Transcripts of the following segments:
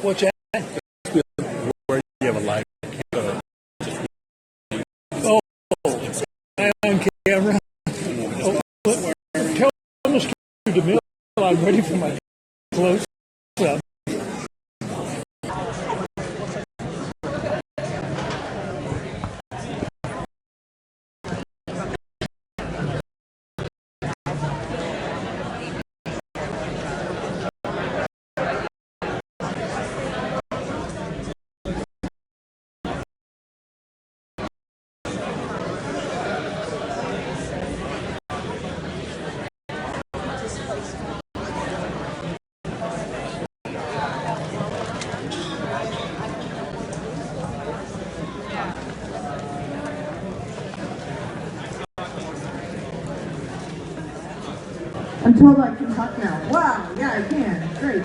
What's that? Where you have a live camera. Oh, I'm on camera. Oh, tell Mr. DeMille I'm ready for my close up. I'm told I can talk now. Wow, yeah, I can. Great.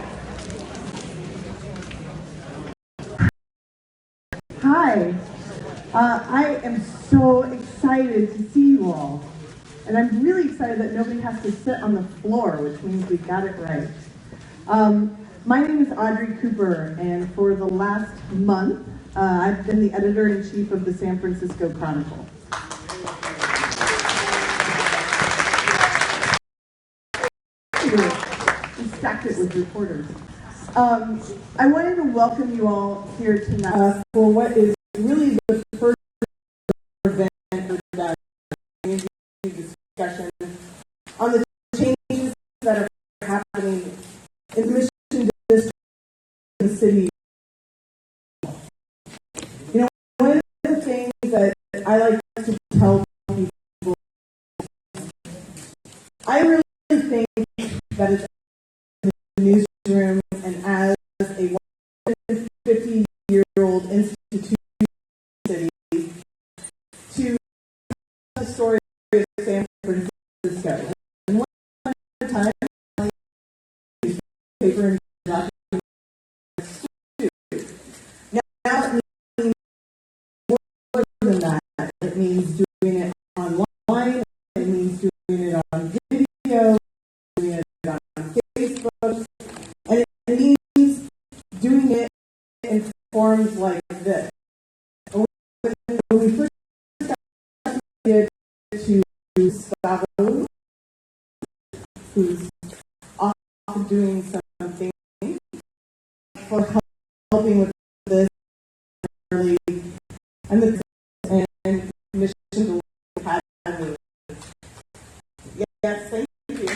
Hi. I am so excited to see you all. And I'm really excited that nobody has to sit on the floor, which means we got it right. My name is Audrey Cooper, and for the last month, I've been the editor-in-chief of the San Francisco Chronicle. We stacked it with reporters. I wanted to welcome you all here tonight for what is really the first event of that discussion on the changes that are happening in the Mission District in the city. You know, one of the things that I like to tell people, I really think that it's in the newsroom and as a 150-year-old institution city to tell the story of San Francisco. And one time, paper and documents too. Now it means more than that. It means doing it online. It means doing it on video. Doing it on Facebook. And it means doing it in forms like this. When we first started to Gustavo, who's off doing something for helping with this, and the Mission to Academy. Yes, thank you.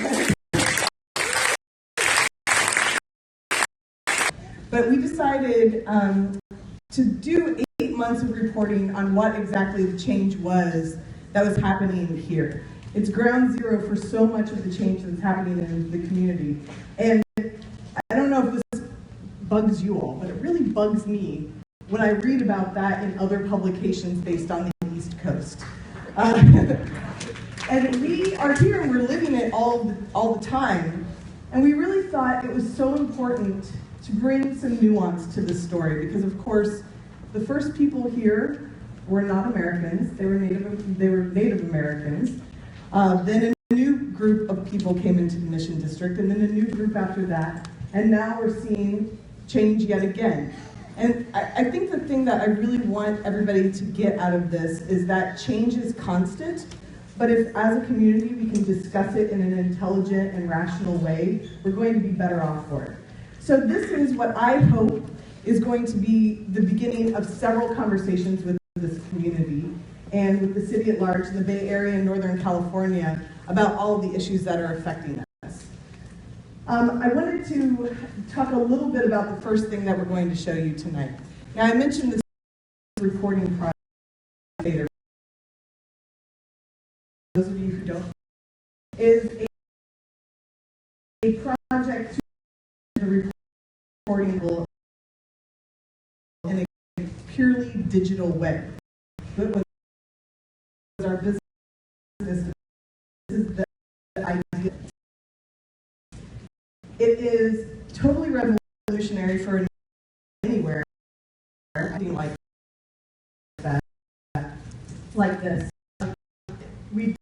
But we decided to do 8 months of reporting on what exactly the change was that was happening here. It's ground zero for so much of the change that's happening in the community. And I don't know if this bugs you all, but it really bugs me when I read about that in other publications based on the East Coast. And we are here and we're living it all the time. And we really thought it was so important to bring some nuance to this story because, of course, the first people here were not Americans. They were Native Americans. Then a new group of people came into the Mission District, and then a new group after that. And now we're seeing change yet again. And I think the thing that I really want everybody to get out of this is that change is constant, but if as a community we can discuss it in an intelligent and rational way, we're going to be better off for it. So this is what I hope is going to be the beginning of several conversations with this community and with the city at large, in the Bay Area and Northern California, about all of the issues that are affecting us. I wanted to talk a little bit about the first thing that we're going to show you tonight. Now, I mentioned this reporting project later. Those of you who don't, is a project to reporting in a purely digital way. But was our business, this is the idea. It is totally revolutionary for anywhere, like that, like this. We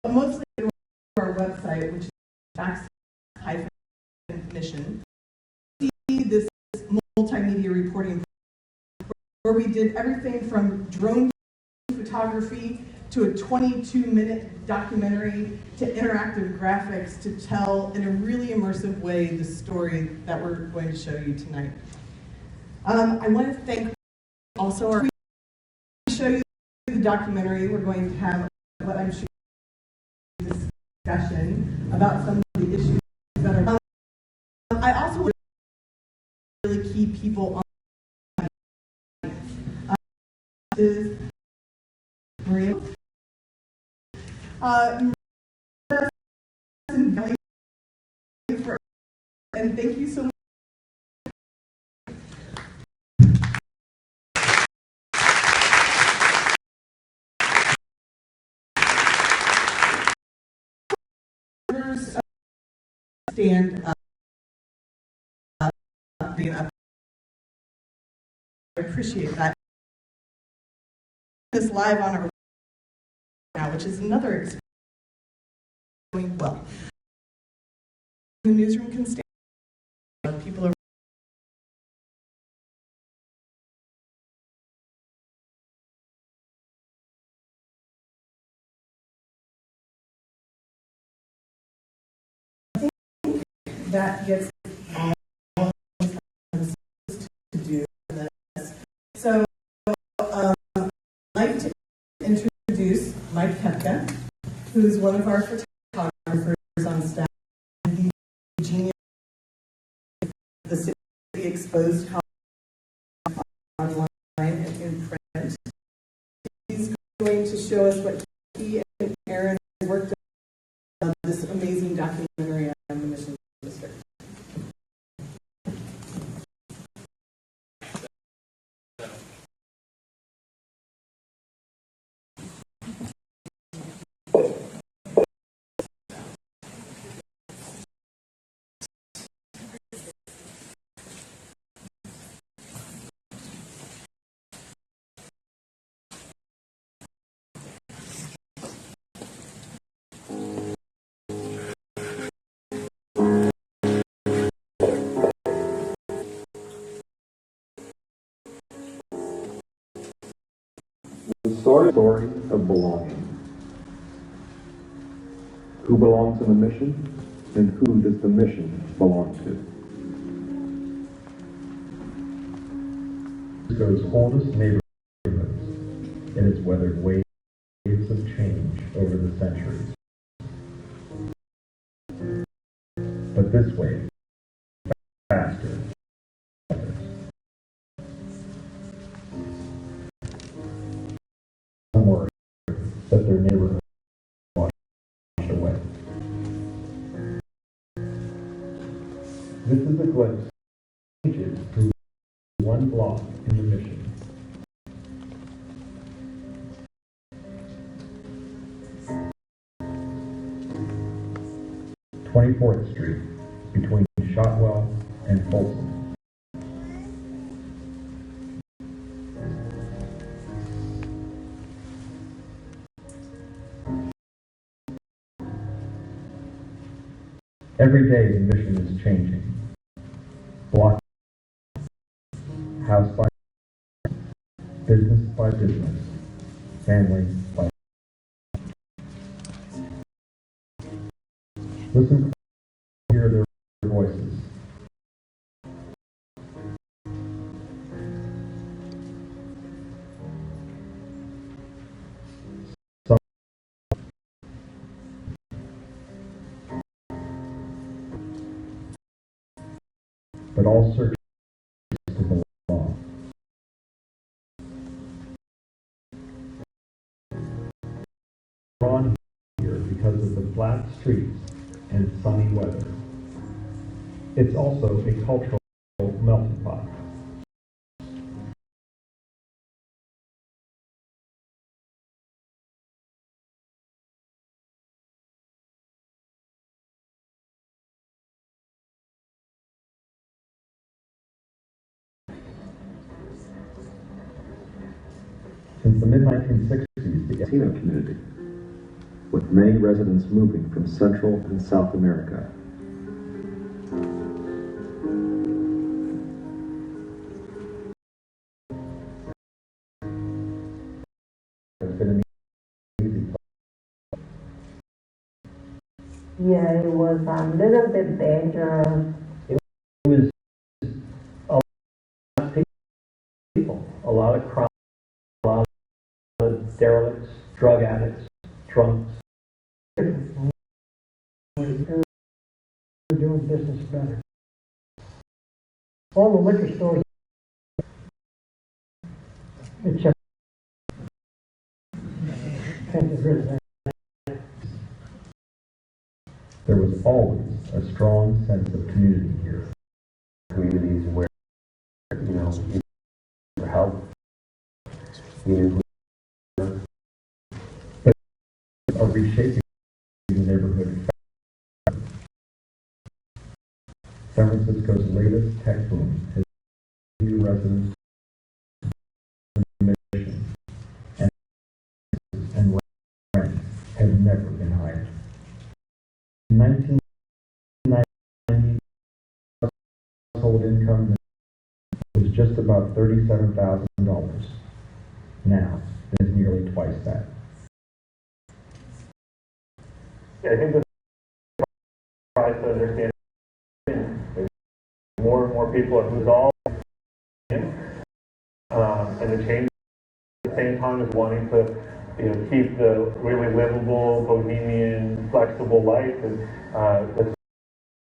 mostly go to our website, which is Facts-Mission. See multimedia reporting, where we did everything from drone photography to a 22-minute documentary to interactive graphics to tell in a really immersive way the story that we're going to show you tonight. I want to thank also our show you the documentary. We're going to have what I'm sure discussion about some of the issues that are. I also want to really key people on is Maria. And thank you so much. Stand up. I appreciate that. This live on our now, which is another experience going well. The newsroom can stand. People are. That gets all of us to do this. So I'd like to introduce Mike Hepka, who is one of our photographers on staff. He's a genius of the City Exposed online and in print. He's going to show us what he and Aaron worked on this amazing documentary on the Mission District. The story of belonging. Who belongs in the mission, and who does the mission belong to? Those oldest neighborhoods in its weathered waves of change over the centuries. But this wave, faster. Some worry that their neighborhood washed away. This is a glimpse of changes through one block in the mission. (24th Street) between Shotwell and Folsom. Every day the mission is changing. Block, house by business by business, family by. Listen, hear their voices. Some but all search to belong. Drawn here because of the flat streets and sunny weather. It's also a cultural melting pot. Since the mid-1960s, the Latino community, with many residents moving from Central and South America. Yeah, it was a little bit dangerous. It was a lot of people, a lot of crime, a lot of derelicts, drug addicts, drunks. We're doing business better. All the liquor stores, except There was always a strong sense of community here. Communities where, you know, you need for help, you knew But a reshaping the neighborhood. San Francisco's latest tech boom has new residents mission and rent has never been higher. In 1990, household income was just about $37,000. Now, it is nearly twice that. Yeah, I think the price to understand more and more people are resolved in, and the change at the same time is wanting to, keep the really livable, bohemian, flexible life that's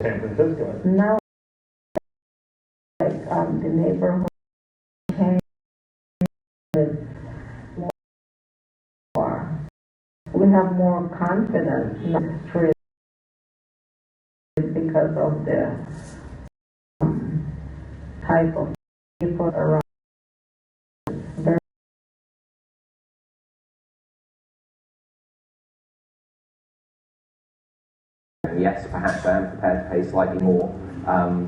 San Francisco. Now, like the neighborhood came with more. We have more confidence in the street because of the type of people around. yes, perhaps I am prepared to pay slightly more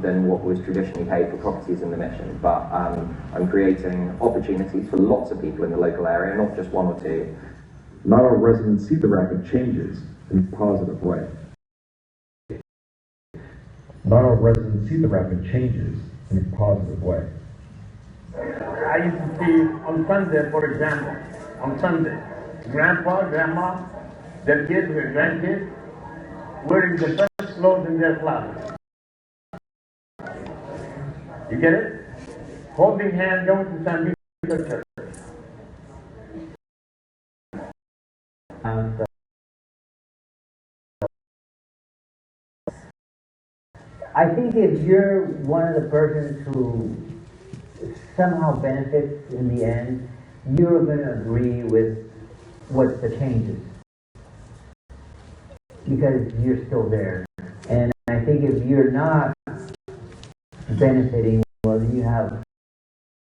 than what was traditionally paid for properties in the Mission, but I'm creating opportunities for lots of people in the local area, not just one or two. Not all residents see the rapid changes in a positive way. Not all residents see the rapid changes in a positive way. I used to see on Sunday, for example, on Sunday, grandpa, grandma, their kids, their grandkids, wearing the best clothes in their closet. You get it? Holding hands, going to San Francisco Church. I think if you're one of the persons who somehow benefits in the end, you're going to agree with what the changes, because you're still there. And I think if you're not benefiting, well, you have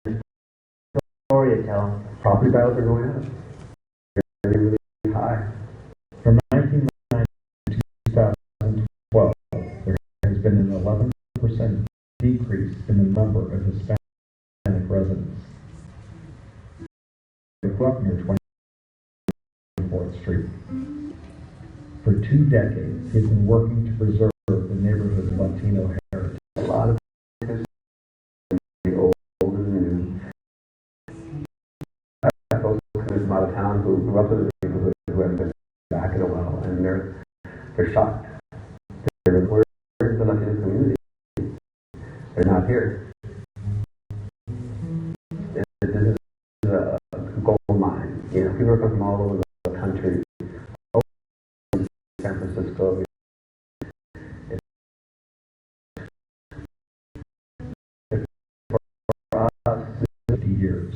a story to tell. Property values are going up. Really, really high. From 1990 to 2012, there has been an 11% decrease in the number of Hispanic residents. The club near 24th Street. For 2 decades, he has been working to preserve the neighborhood's Latino heritage. A lot of the old and new. I have folks coming from out of town who grew up in the neighborhood who haven't been back in a while, and they're shocked. Where's the Latino community? They're not here. This is a gold mine. People are coming from all over the country. San Francisco. For us, 50 years.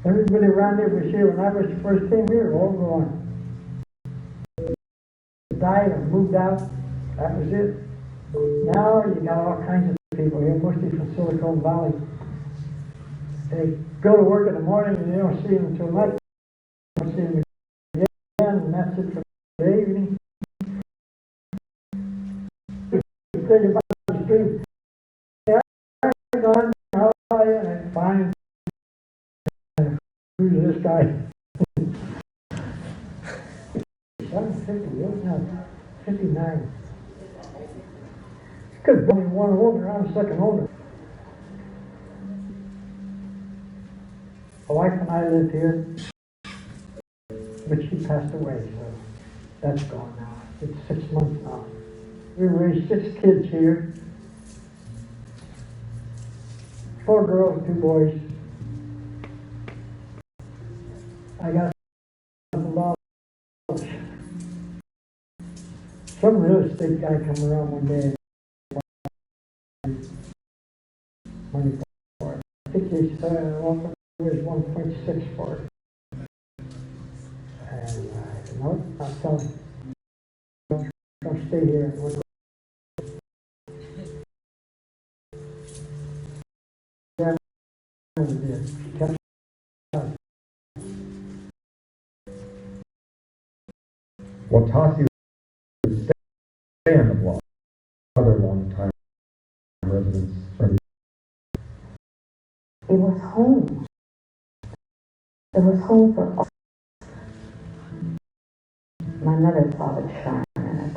everybody around there was here when I was first came here, all gone. Died or moved out, that was it. Now you got all kinds of people here, mostly from Silicon Valley. They go to work in the morning and you don't see them until night. You don't see them again, and that's it for the evening. You think about the street. Yeah, I'm gone, how are you? And fine. Who's this guy? 750, no, 59. Because only one owner, I'm the second owner. My wife and I lived here, but she passed away, so that's gone now. It's 6 months now. We raised 6 kids here. 4 girls, 2 boys. I got some knowledge. Some real estate guy come around one day and money for it. I think he said it was 1.6 for it. And I said, no, not selling. Don't stay here. Well, Tassi would stay on the block. Other long-time residents are It was home. It was home for all. My mother saw the charm in it.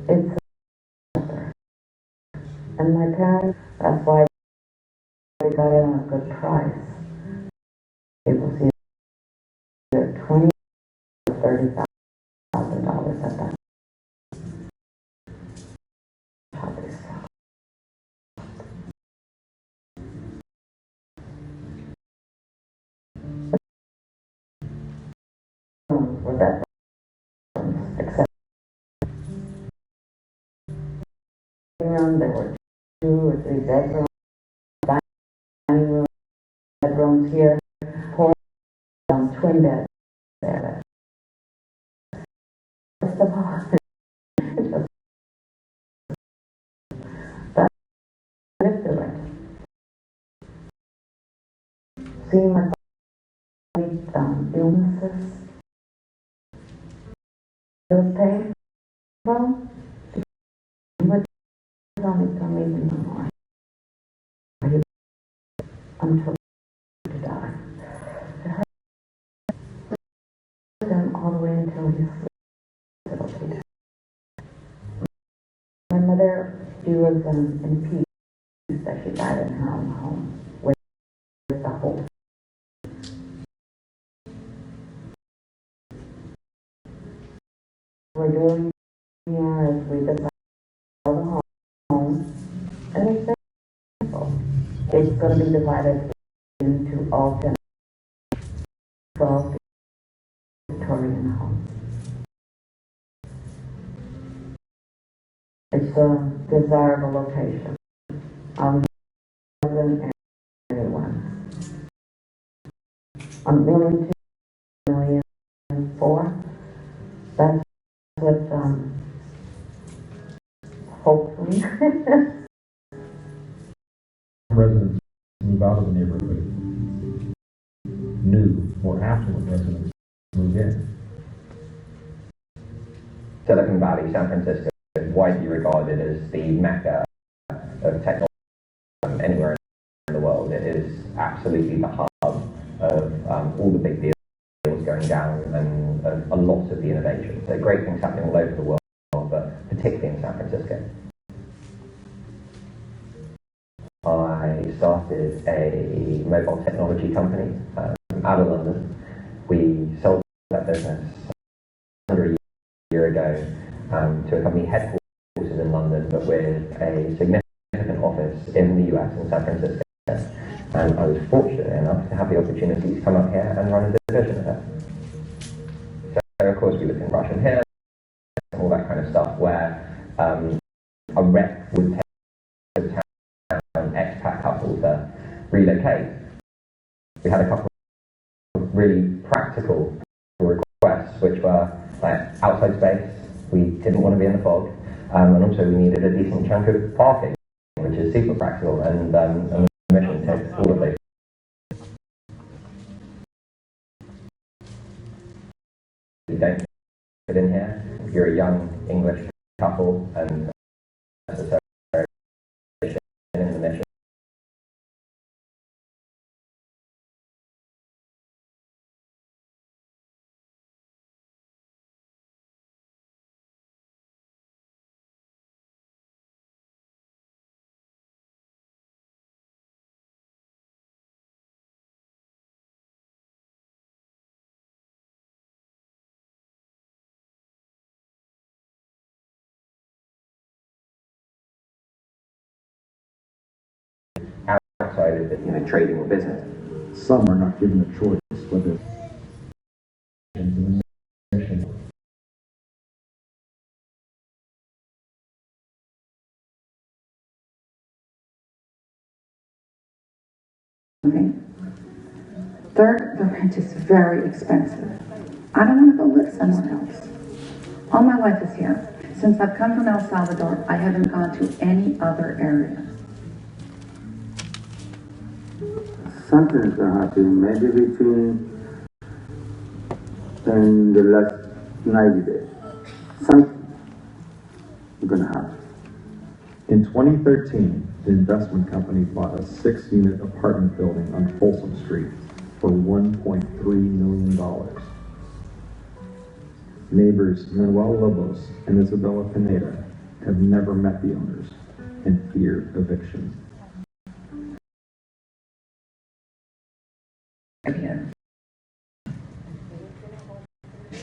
It's a mother. And my parents, that's why they got it on a good price. It was either $20,000 or $30,000 at that. How they sell. Were that except room, there were 2 or 3 bedrooms, dining room, bedrooms here, 4 twin beds there. First of all, it's just that I lived through it. Seeing my illnesses, it was painful. But don't leave me no more. Until to die. It hurt him all the way until he slept. My mother, she was in peace that she died in her own home with the whole. We're doing here is we decided to sell the home, and it's simple. It's going to be divided into all 12 Victorian homes. It's a desirable location. Than anyone. $1,200,004. That's what hopefully residents move out of the neighborhood. New, more affluent residents move in. Silicon Valley, San Francisco, is widely regarded as the mecca of technology anywhere in the world. It is absolutely the hub of all the big deals going down and a lot of the innovation. So great things happening all over the world, but particularly in San Francisco. I started a mobile technology company out of London. We sold that business under a year ago to a company headquartered in London, but with a significant office in the US in San Francisco. And I was fortunate enough to have the opportunity to come up here and run a division of it. So of course we look in Russian Hill and all that kind of stuff where a rep would take to town an expat couple to relocate. We had a couple of really practical requests which were like outside space, we didn't want to be in the fog, and also we needed a decent chunk of parking, which is super practical, and the mission takes all of those. You don't fit in here, if you're a young English couple and necessarily in the mission. outside of, trading or business. Some are not given a choice whether in the mission. Okay. Third, the rent is very expensive. I don't want to go live somewhere else. All my life is here. Since I've come from El Salvador, I haven't gone to any other area. Something's gonna happen, maybe between in the last 90 days. Something gonna happen. In 2013, the investment company bought a 6-unit apartment building on Folsom Street for $1.3 million. Neighbors Manuel Lobos and Isabella Pineda have never met the owners and fear eviction.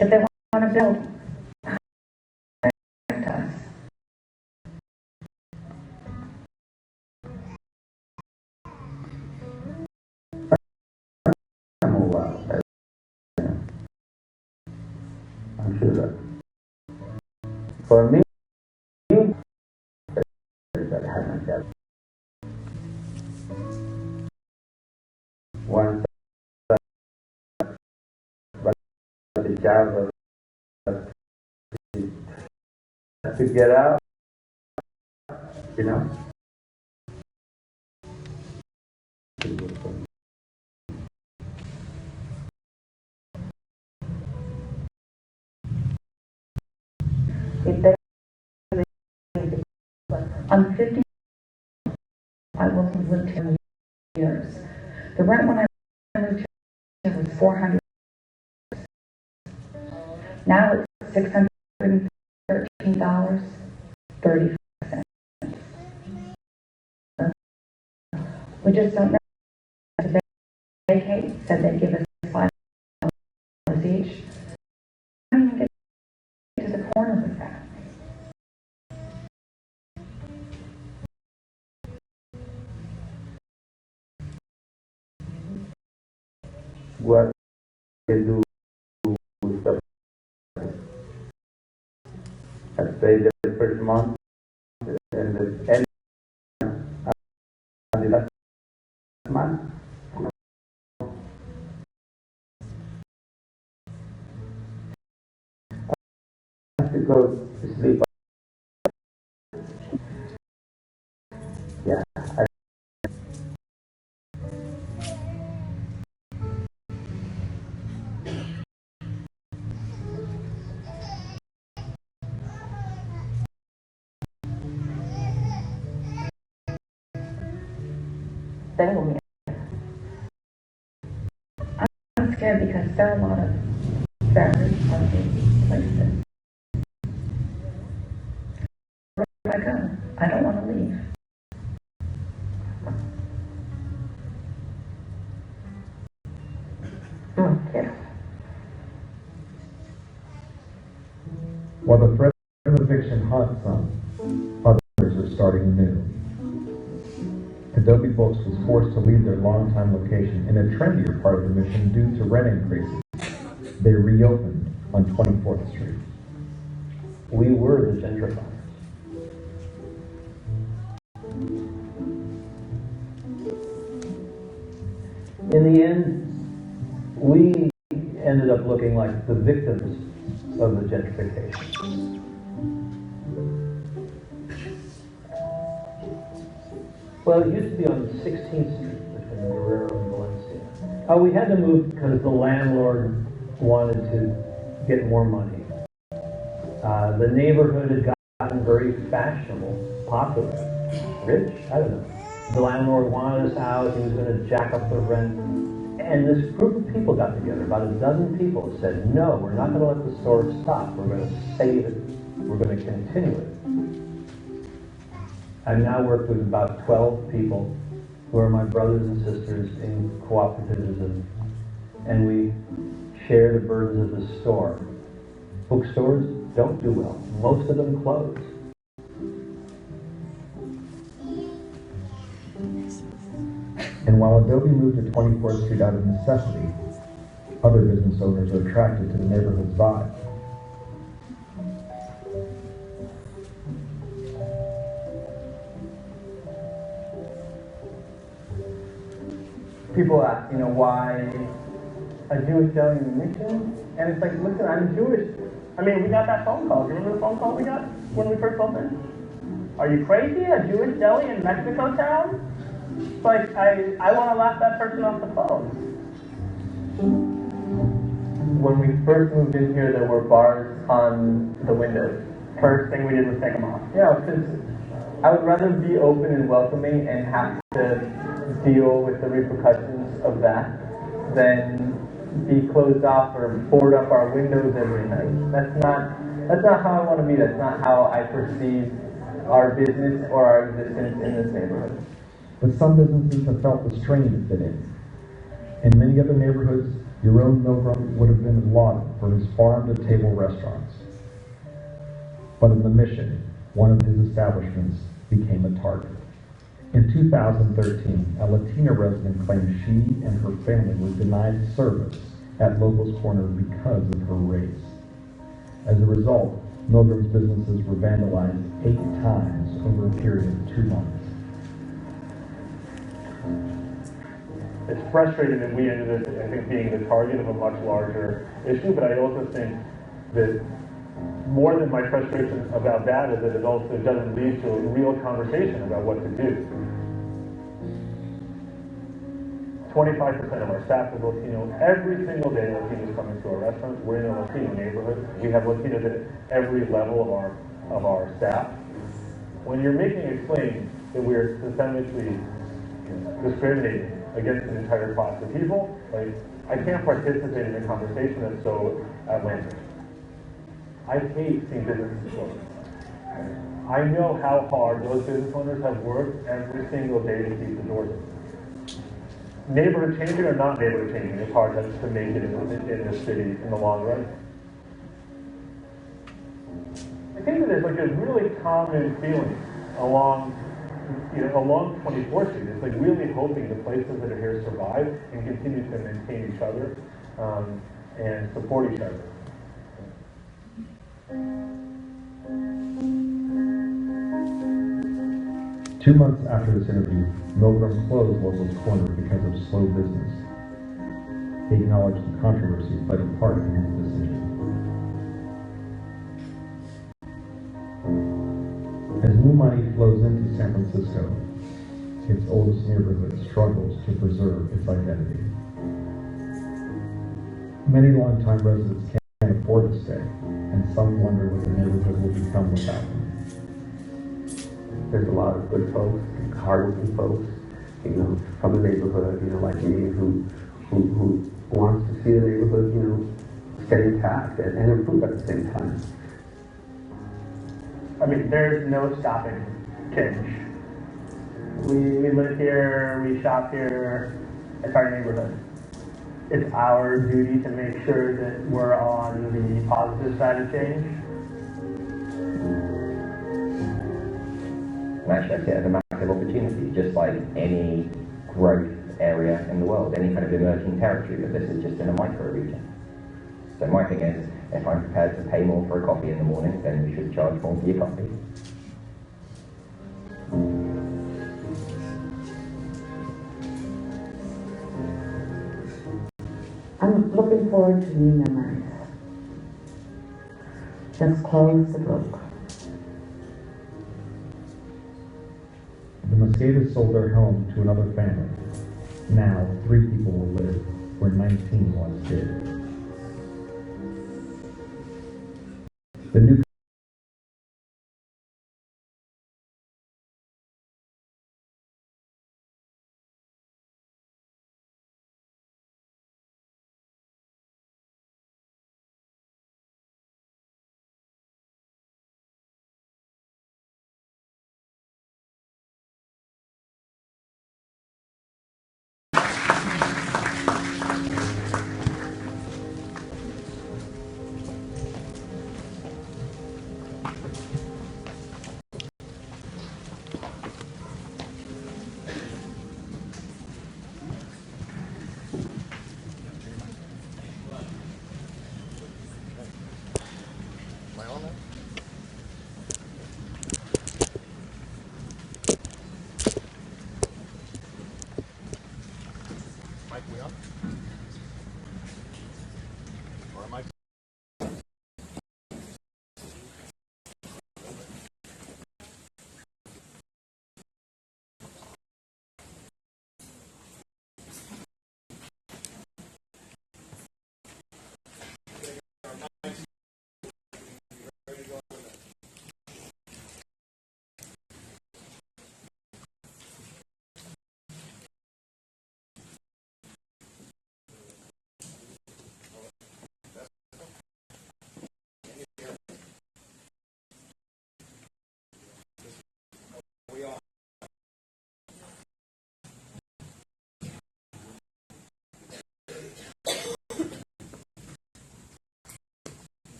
If they want to build, contact us. I'm sure that. For me, that hasn't got one but the child to get out, you know. If they, I'm 50, I will live 10 years. The rent when I moved here was $400. Now it's $613.30. We just don't know. To vacate, said they'd give us $5 each. I don't even get to the corner with that. What they do with the I pay the first month and the end of the last month. I have to go to sleep. Yeah. Dangle me. I'm scared because there are a lot of very ugly places. Where do I go? I don't want to leave. Yeah. While the threat of eviction haunts some, others are starting anew. Adobe Books was forced to leave their longtime location in a trendier part of the mission due to rent increases. They reopened on 24th Street. We were the gentrifiers. In the end, we ended up looking like the victims of the gentrification. Well, it used to be on 16th Street between Guerrero and Valencia. We had to move because the landlord wanted to get more money. The neighborhood had gotten very fashionable, popular, rich, I don't know. The landlord wanted us out, he was going to jack up the rent. And this group of people got together, about a dozen people, said, no, we're not going to let the store stop. We're going to save it. We're going to continue it. I've now worked with about 12 people who are my brothers and sisters in cooperatives, and we share the burdens of the store. Bookstores don't do well. Most of them close. And while Adobe moved to 24th Street out of necessity, other business owners are attracted to the neighborhood's vibe. People ask, why a Jewish deli in the Mission? And it's like, listen, I'm Jewish. I mean, we got that phone call. Do you remember the phone call we got when we first opened? Are you crazy? A Jewish deli in Mexico town? It's like, I want to laugh that person off the phone. When we first moved in here, there were bars on the windows. First thing we did was take them off. Yeah, because I would rather be open and welcoming and have to deal with the repercussions of that than be closed off or board up our windows every night. That's not how I want to be. That's not how I perceive our business or our existence in this neighborhood. But some businesses have felt the strain to fit in. In many other neighborhoods, Yaron Milgram would have been lauded for his farm-to-table restaurants. But in the Mission, one of his establishments became a target. In 2013, a Latina resident claimed she and her family were denied service at Locals Corner because of her race. As a result, Milgram's businesses were vandalized 8 times over a period of 2 months. It's frustrating that we ended up, I think, being the target of a much larger issue, but I also think that more than my frustration about that is that it also doesn't lead to a real conversation about what to do. 25% of our staff is Latino. Every single day, Latinos coming to our restaurants. We're in a Latino neighborhood. We have Latinos at every level of our staff. When you're making a claim that we're systemically discriminating against an entire class of people, like, I can't participate in a conversation that's so outlandish. I hate seeing businesses close. I know how hard those business owners have worked every single day to keep the doors open. Neighborhood changing or not neighborhood changing, it's hard to make it in this city in the long run. I think that there's like a really common feeling along 24th Street. It's like really hoping the places that are here survive and continue to maintain each other and support each other. Two months after this interview, Milgram closed Locals Corner because of slow business. He acknowledged the controversy played a part in his decision. As new money flows into San Francisco, its oldest neighborhood struggles to preserve its identity. Many longtime residents can't afford to stay, and some wonder what the neighborhood will become without them. There's a lot of good folks, hardworking folks, from the neighborhood, like me, who wants to see the neighborhood, stay intact and improve at the same time. I mean, there's no stopping change. We live here, we shop here, it's our neighborhood. It's our duty to make sure that we're on the positive side of change. And actually, I see it as a massive opportunity, just like any growth area in the world, any kind of emerging territory, but this is just in a micro region. So my thing is, if I'm prepared to pay more for a coffee in the morning, then you should charge more for your coffee. I'm looking forward to new memories. Just close the book. The Mosquedas sold their home to another family. Now, 3 people will live where 19 once did. The new Mike, we up? Or am I?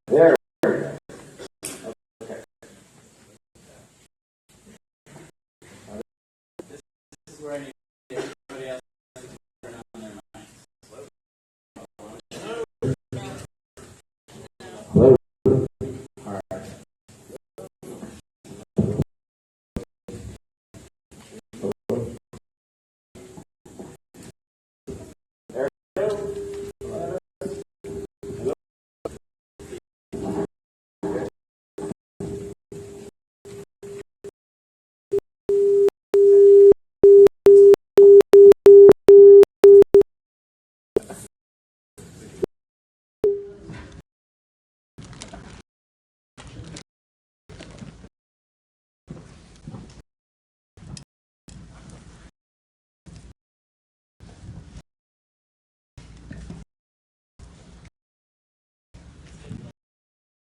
There. This is where I need everybody else to turn on their mics. Hello.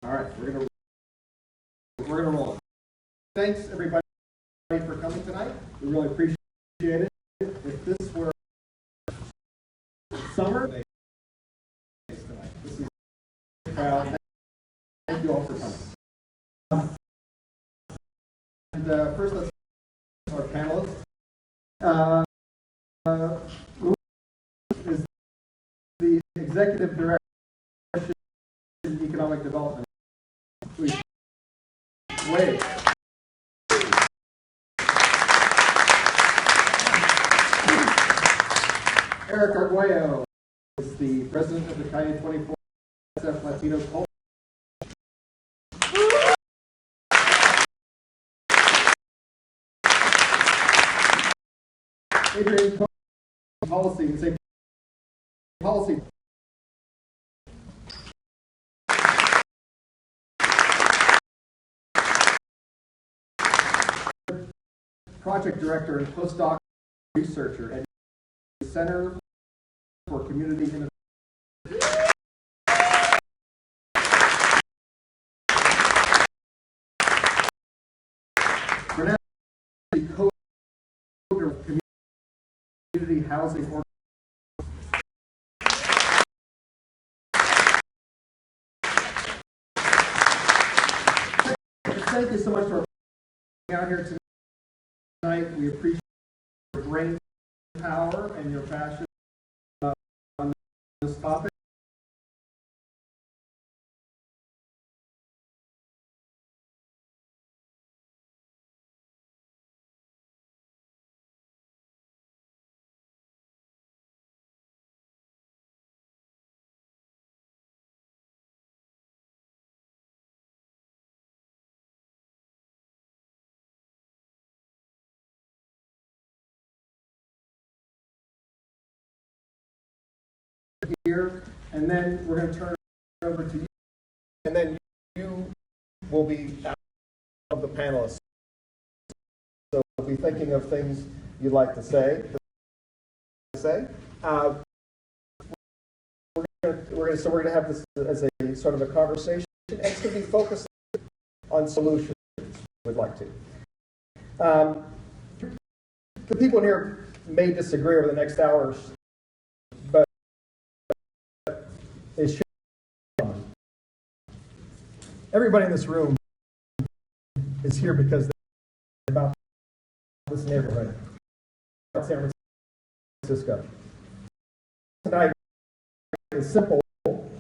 All right, we're gonna roll. Thanks everybody for coming tonight. We really appreciate it. If this were summer, tonight. This is thank you all for coming. And first, let's our panelists. Who is the executive director of economic development? Please wave. Eric Arguello is the president of the Calle 24 SF Latino Culture. Adrian Policy, policy. Project director and postdoc researcher at the Center for Community Innovation. Renee, co-founder of Community Housing Organization. Thank you so much for being out here tonight. We appreciate your brain power and your passion on this topic. Here, and then we're going to turn it over to you, and then you will be out of the panelists. So we'll be thinking of things you'd like to say. We're going to have this as a sort of a conversation, and it's going to be focused on solutions. We'd like to. The people in here may disagree over the next hours. Everybody in this room is here because they're about this neighborhood, San Francisco. Tonight is simple.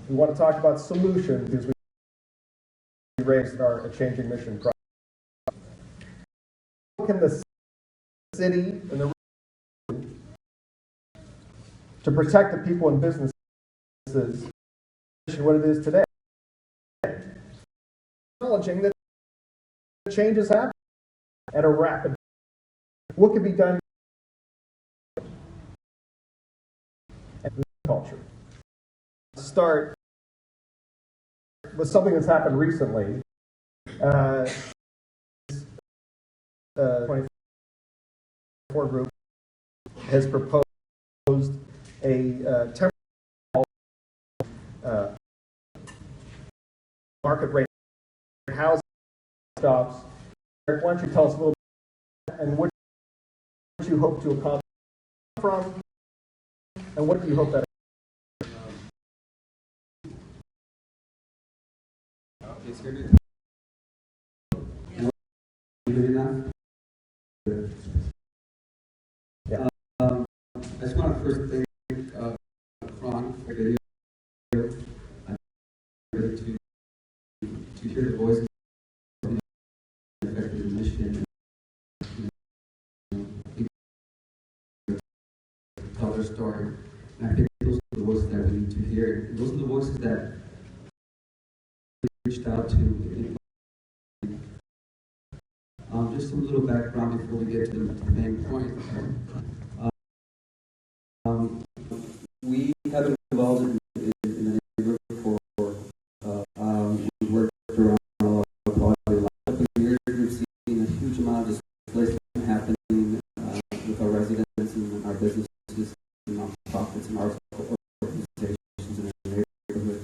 We want to talk about solutions because we raised our changing mission project. How can the city and the to protect the people and businesses what it is today? Acknowledging that changes happen at a rapid. What can be done in culture? Start with something that's happened recently. 24 group has proposed a temporary market rate housing stops. Eric, why don't you tell us a little bit and what you hope to accomplish from, and what do you hope that is good enough? Yeah. I just want to first thank Frank for getting here to hear the voices of the affected in Michigan and tell their story. And I think those are the voices that we need to hear. And those are the voices that reached out to. Just a little background before we get to the main point. We have been involved in the neighborhood for we worked around a lot of years. We've seen a huge amount of displacement happening with our residents and our businesses and nonprofits and our organizations in the neighborhood.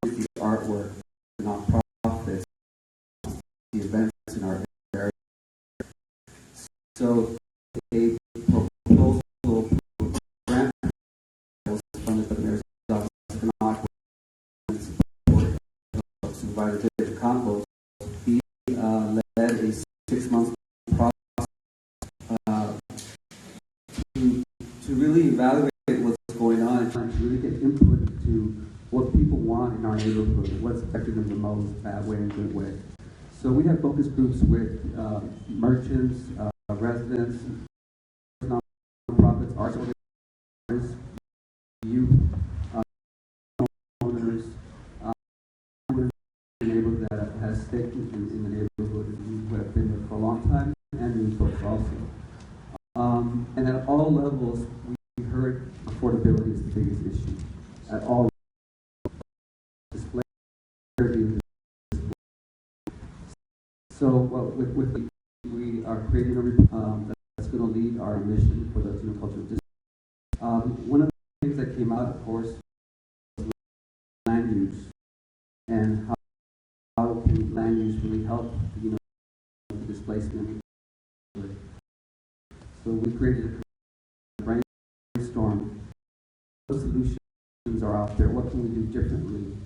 The artwork, the nonprofits, the events in our area. So a proposal grant was funded by the mayor's office economic support of Supervisor David Campos. He led a 6-month process to really evaluate what's going on and to really get input to what people want in our neighborhood, what's affecting them the most, bad way and good way. So we have focus groups with merchants, residents, nonprofits, arts organizers, youth, owners, in the neighborhood that has stake in the neighborhood, who have been there for a long time, and new folks also. And at all levels, we heard affordability is the biggest issue. At all levels. So we are creating a report that's going to lead our mission for the Latino Cultural District. One of the things that came out, of course, was land use and how can land use really help, the displacement. So we created a brainstorm. What solutions are out there? What can we do differently?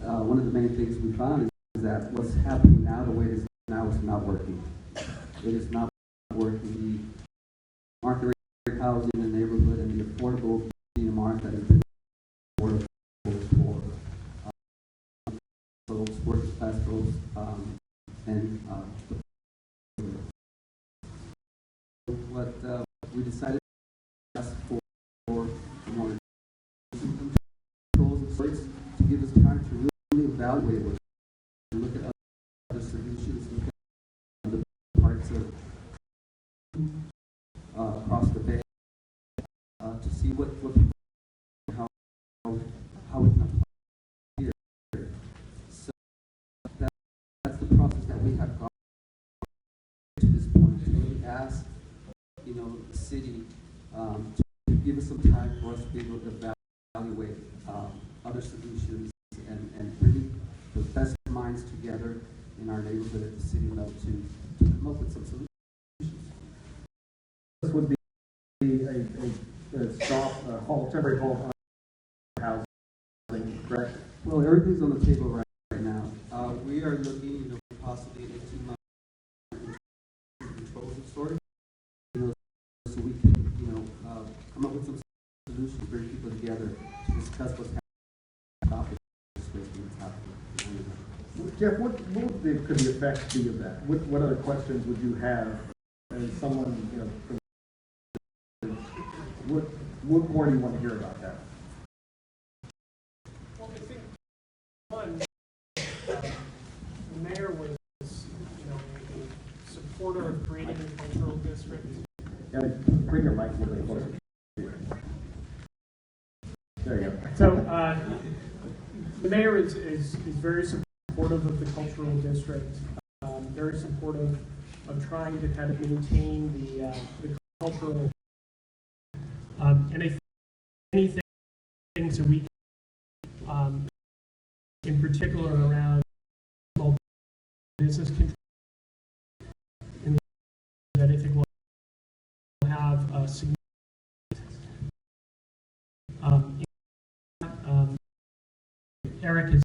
One of the main things we found is that what's happening now, the way it is now, is not working. It is not working. The market rate housing in the neighborhood and the affordable being a market that has been affordable for folks, working class folks, and what we decided to ask for more controls of sorts to give us time to really evaluate what and look at other solutions, look at other parts of across the bay to see what people how we can apply here. So that's the process that we have gone to this point. To really ask, the city to give us some time for us to be able to evaluate other solutions and bring the best minds together in our neighborhood at the city level to come up with some solutions. This would be a temporary home housing, correct? Well, everything's on the table right now. We are looking, possibly in 18 months controls of sorts, so we can, come up with some solutions, bring people together to discuss what's Jeff, could the effects be of that? What other questions would you have as someone, what more do you want to hear about that? Well, I think one, the mayor was, a supporter of creating a cultural district. Yeah, bring your mic a little bit closer. There you go. So the mayor is very supportive of the cultural district, very supportive of trying to kind of maintain the cultural, and I think many things that we can, in particular around small business control, and that I think will have a significant Eric is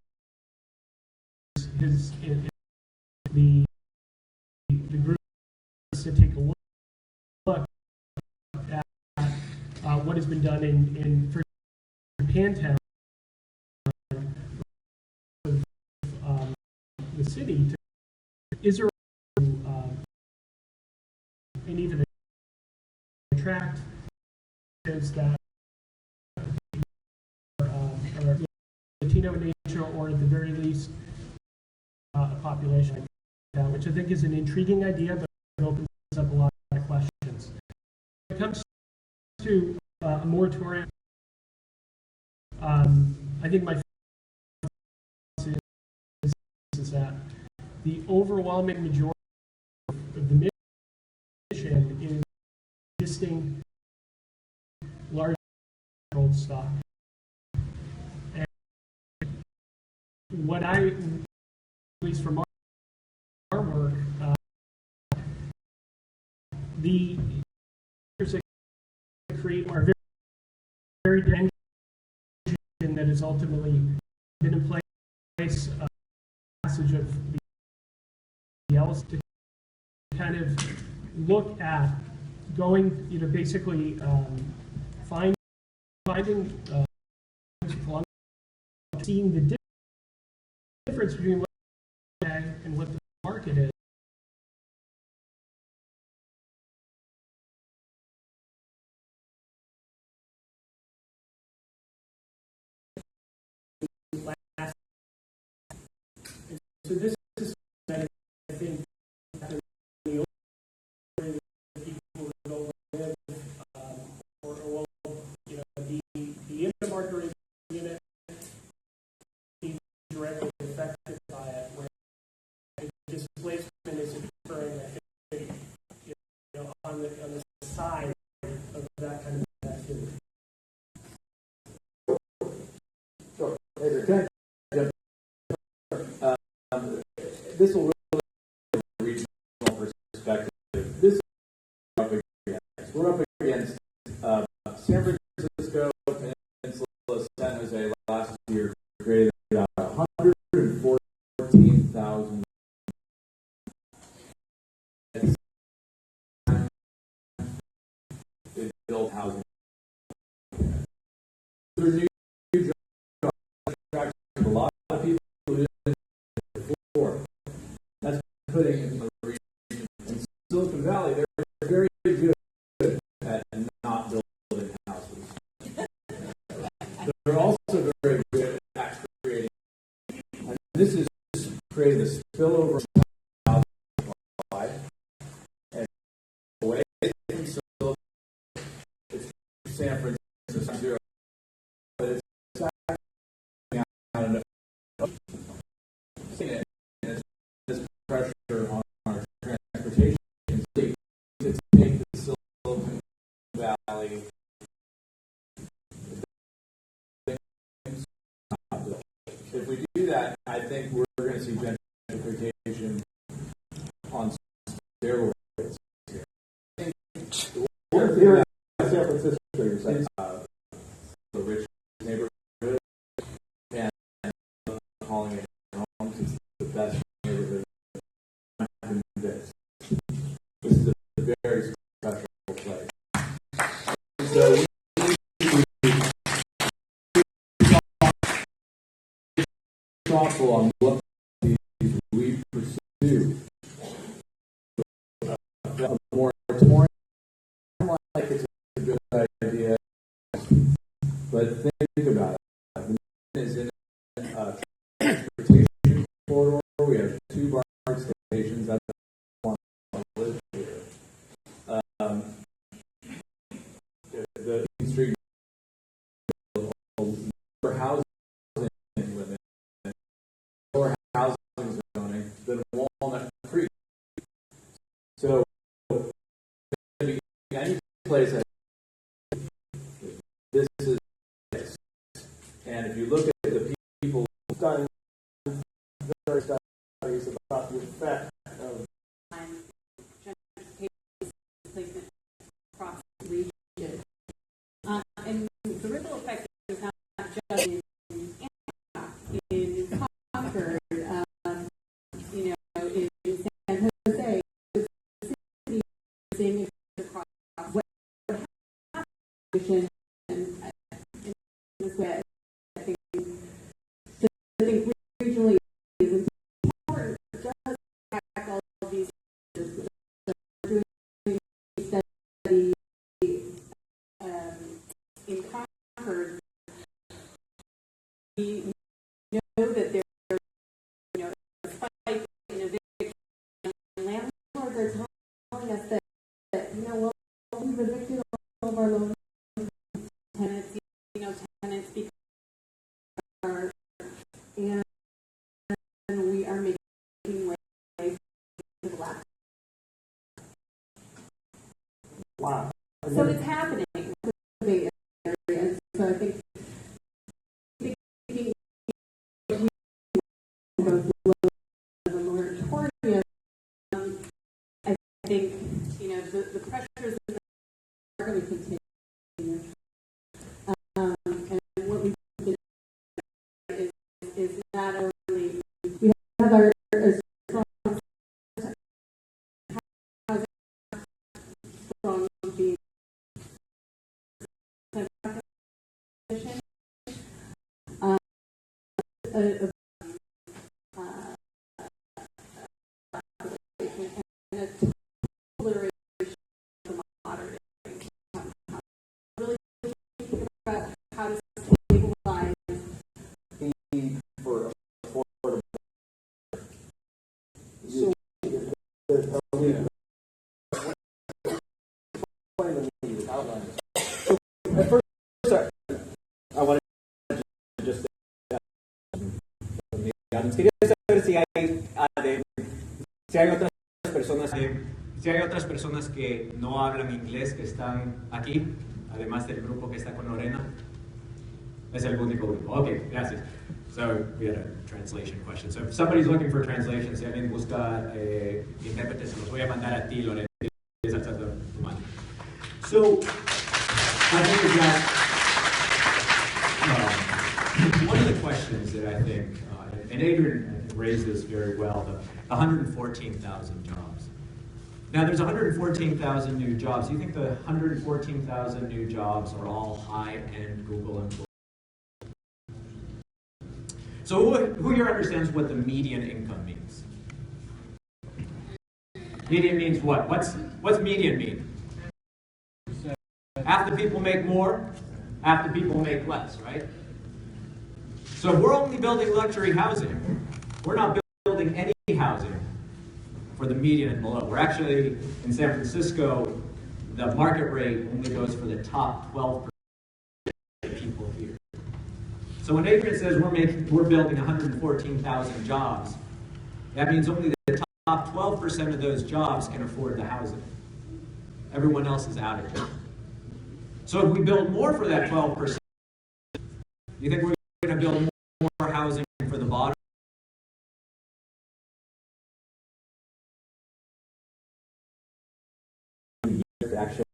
the group to take a look at what has been done in for Japantown, the city. Is there and even attract is that are Latino in nature, or at the very least a population like that, which I think is an intriguing idea, but it opens up a lot of questions. When it comes to a moratorium, I think my is that the overwhelming majority of the mission is existing large controlled stock. And what at least from our work, the that create are very dangerous, that has ultimately been in place. Passage of the else to kind of look at going, basically finding seeing the difference between what and what the market is. So this is that I think the older the people will live, or will, the intermarket unit be directly affected by it, where displacement is occurring, I think, on the side of that kind of activity. Sure. This will really be a regional perspective. This is we're up against San Francisco, Peninsula, San Jose last year created about 114,000 they built housing. There's new jobs attracting a lot of people who didn't before. That's putting in the region. In Silicon Valley, they're very good at not building houses. They're also very good at creating. And this is creating a spillover housing supply. And away from Silicon, it's San Francisco zero. But it's actually out of seeing it. Pressure on our transportation to take the Silicon Valley. If we do that, I think we're going to see gentrification on steroids here. Here in San Francisco, you're saying the rich neighborhood, and calling it home is the best neighborhood. This is a very special place. So we need to be thoughtful on what these do. A moratorium, like it's a good idea, but think about it. The mission is in a transportation corridor. We have 2 BART stations. That's one live here. The street for housing limit or housing zoning than Walnut Creek. So any place that this is, and if you look at the people done various studies about the effect of placement across the region. And the ripple effect is not just in Antioch, in Concord, in San Jose, the city is seeing it across what happened in this way. I think regionally is important. It does impact all of these issues. We're doing a study in Concord. We know that there's a spike in eviction. Landlords are telling us that we've evicted all of our low tenants, tenants because and we are making way to the left. wow. So it's happening in the Bay Area. So I think a moratorium, I think, the pressures are going to continue. And what we can do is not only, we have our strong being how to stabilize for affordable. So, At first, I wanted to just quería saber si hay otras personas que no hablan inglés que están aquí, además del grupo que está con Lorena. Es el único grupo. Okay, gracias. So we had a translation question. So if somebody's looking for translation, si alguien busca intérpretes, se los voy a mandar a ti, Lorena. So I think that one of the questions that I think, and Adrian raised this very well, the 114,000 jobs. Now there's 114,000 new jobs. Do you think the 114,000 new jobs are all high-end Google employees? So who here understands what the median income means? Median means what? What's median mean? Half the people make more, half the people make less, right? So we're only building luxury housing. We're not building any housing for the median and below. We're actually, in San Francisco, the market rate only goes for the top 12% of people here. So when Adrian says we're building 114,000 jobs, that means only the top 12% of those jobs can afford the housing. Everyone else is out of it. So if we build more for that 12%, you think we're going to build more housing for the bottom? Actually,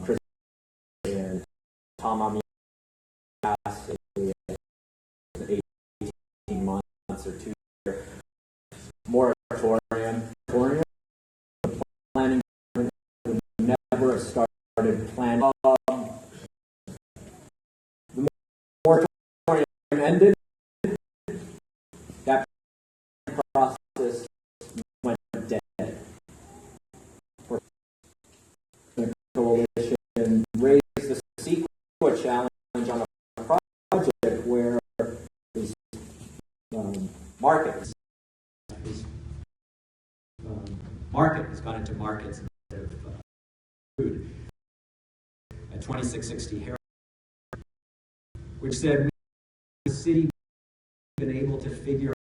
Chris and Tom, I mean, last 18 months or 2 years, moratorium. Planning never started planning. The moratorium ended. That this went dead. The coalition raised the CEQA challenge on a project where this market has gone into markets instead of food. At 2660 Herald, which said the city been able to figure out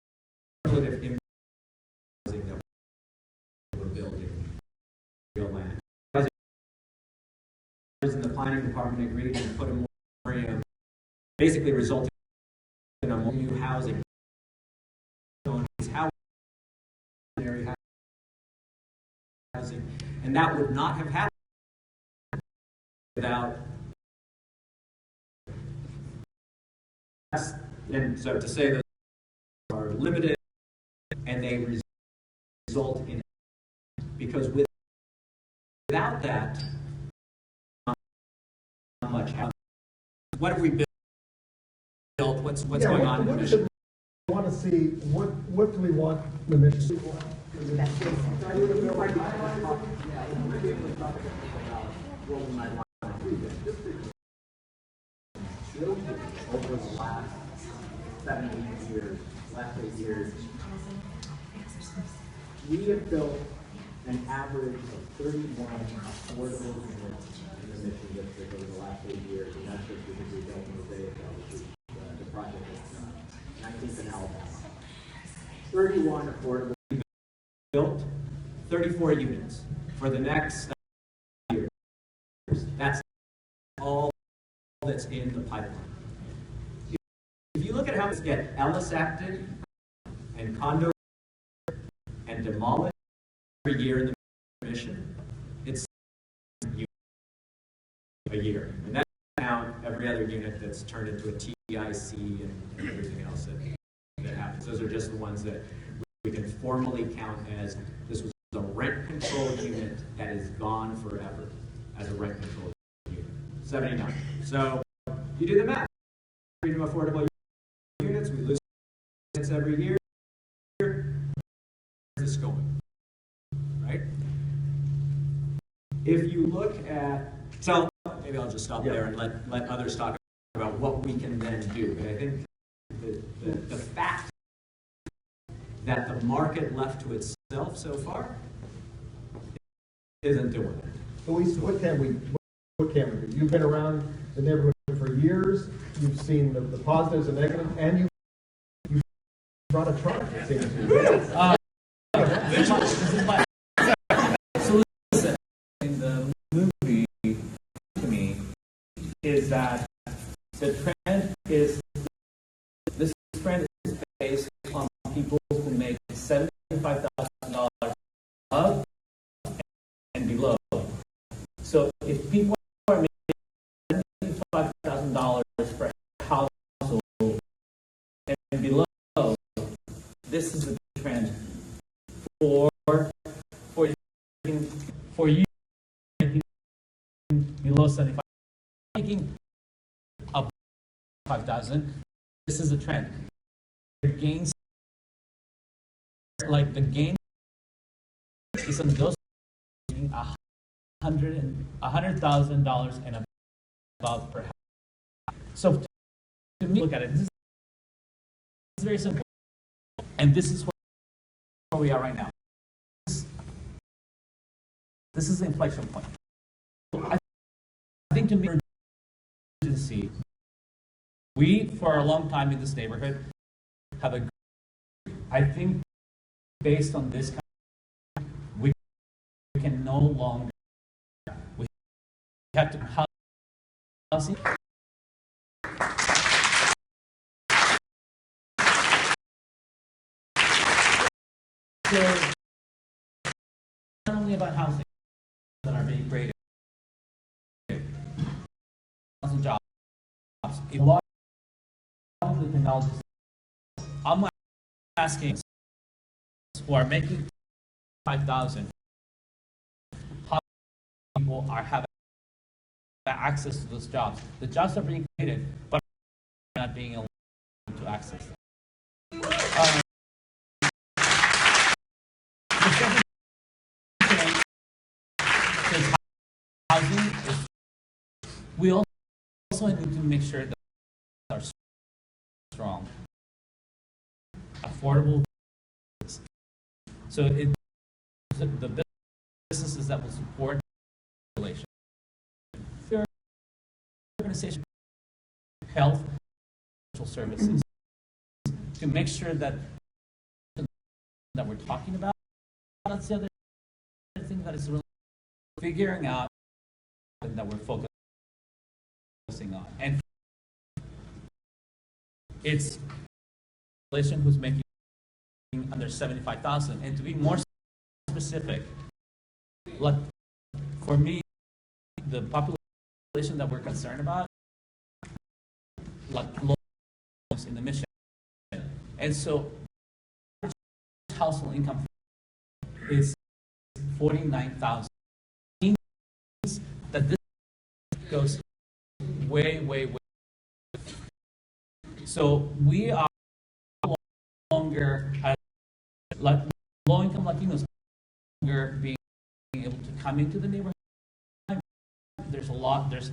relative housing that we're building real land. In the planning department agreed to put a moratorium, basically resulting in a new housing. Housing, and that would not have happened without. And so to say that are limited and they result in, because without that, not much happens. What have we built? What's going on in the mission? We want to see what do we want the mission to be? Over the last 7-8 years, last 8 years, we have built an average of 31 affordable units in the Mission District over the last 8 years, and that's just because we built Mosaic, which is the project that's 19th and Alabama. 31 affordable units. Built 34 units for the next year. That's all that's in the pipeline. If you look at how this get Ellis acted and condo and demolished every year in the mission, it's a year. And that's now every other unit that's turned into a TIC and everything else that happens. Those are just the ones that we can formally count as this was a rent controlled unit that is gone forever as a rent controlled unit. 79. So you do the math. Freedom affordable units, we lose units every year. Where's this going? Right? If you look at, so maybe I'll just stop there and let others talk about what we can then do. And I think the fact that the market left to itself so far isn't doing it. Luis, what can we do? You've been around the neighborhood for years. You've seen the positives and negatives, and you brought a truck. It seems to me. This is my so listen, in the movie to me is that the trend is this trend is based on people who make $75,000 up and below. So if people are making $75,000 per household and below, this is the trend for you below 75, making up 5,000. This is a trend. The gains, like the gain, is on those making $100,000 and above per house. So to me, look at it. This is very simple, and this is where we are right now. This is the inflection point. I think to me, urgency. We, for a long time in this neighborhood, have agreed. I think, based on this, we can no longer. We have to housing. So, not only about housing that are being created, housing jobs, a lot of the technologies. I'm asking who are making 5,000, how people are having access to those jobs. The jobs are being created, but not being able to access them. We also need to make sure that are strong, affordable. So the businesses that will support population, fair organization, health, social services, to make sure that we're talking about. That's the other thing that is really figuring out that we're focusing on, and it's population who's making under 75,000, and to be more specific, like for me, the population that we're concerned about, like low in the mission, and so household income is 49,000. Means that this goes way. So we are no longer like low-income Latinos no longer being able to come into the neighborhood. There's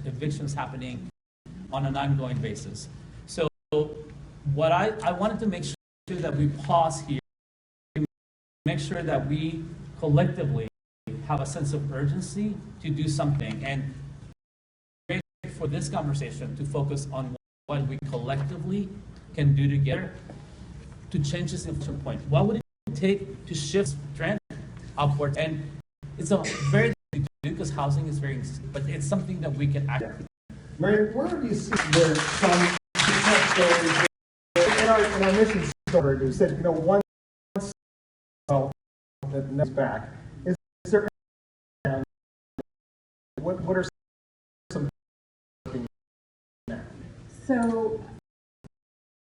evictions happening on an ongoing basis. So what I wanted to make sure that we pause here, make sure that we collectively have a sense of urgency to do something, and for this conversation to focus on what we collectively can do together to change this inflection point. What would it take to shift trend upward? And it's a very difficult to do because housing is very, but it's something that we can act. Mary, where do you see where some success stories in our mission story, we said, once that next back, is there what are some so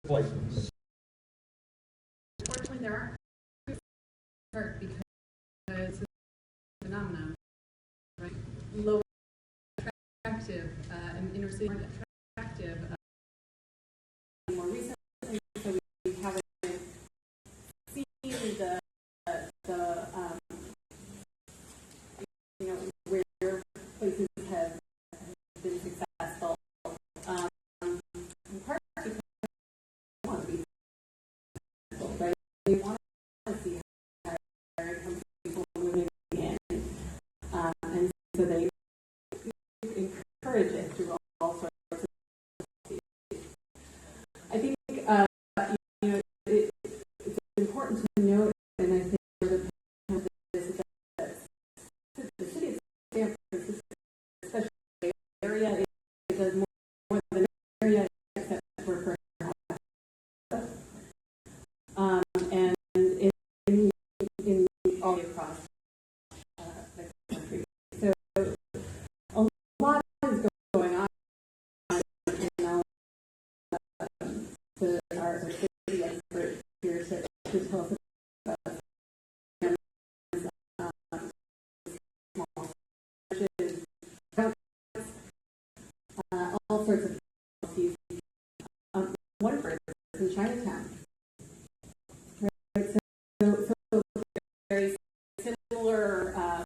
places? Unfortunately, there are because it's a phenomenon, right? Low attractive and inner city attractive. More recently, so we haven't seen the where places have been successful. In part because they want to be successful, right? They want to see higher income people moving in, and so they encourage it through all sorts of ways. I think it's important to note, and I think the city of San Francisco, especially the area, it does more than an area except for and in all across the country. So a lot is going on. Our city expert here to tell us about all sorts of policies. One for instance, in Chinatown. Right? So very similar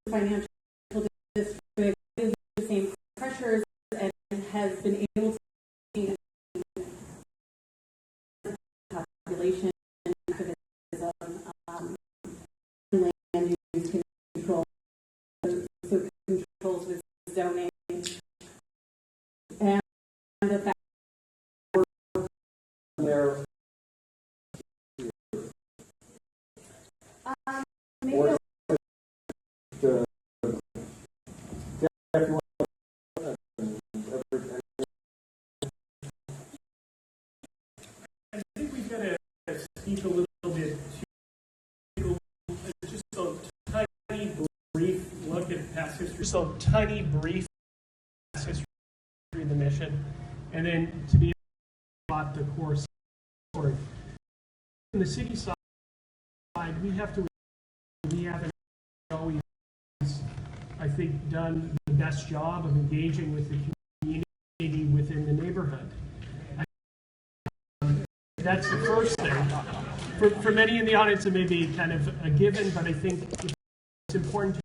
financial district is the same pressures and has been able to see population activism, land use control, so controls with zoning, and the fact there maybe I think we've got to speak a little bit to just a tiny brief look at past history. So tiny brief past history of the mission, and then to be about the core story. On the city side, we haven't always, I think, done the best job of engaging with the community within the neighborhood. That's the first thing. For many in the audience, it may be kind of a given, but I think it's important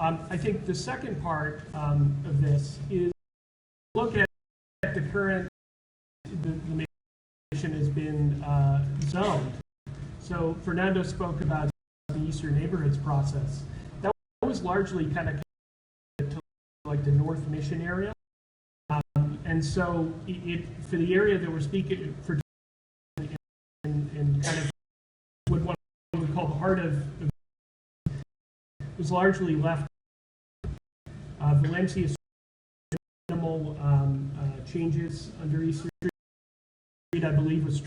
I think the second part of this is look at the current, the mission has been zoned. So Fernando spoke about the Eastern Neighborhoods process. That was largely kind of to like the North Mission area. And so for the area that we're speaking for and kind of what one would call the heart of was largely left. Valencia minimal changes under Eastern Street, I believe, was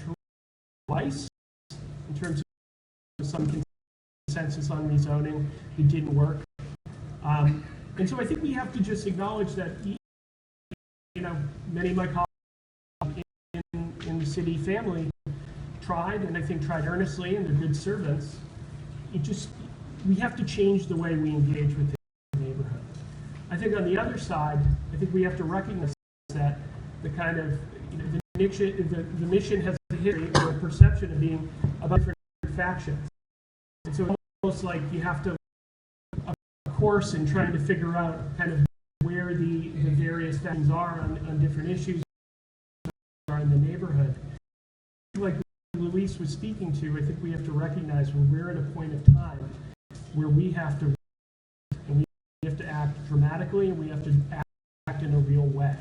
twice in terms of some consensus on rezoning. It didn't work. And so I think we have to just acknowledge that, you know, many of my colleagues in the city family tried, and I think tried earnestly, and they're good servants. We have to change the way we engage with the neighborhood. I think on the other side, I think we have to recognize that the kind of, you know, the mission has a history or a perception of being about different factions. And so it's almost like you have to a course in trying to figure out kind of where the various factions are on different issues are in the neighborhood. Like Luis was speaking to, I think we have to recognize when we're at a point of time where we have to act dramatically, and we have to act in a real way.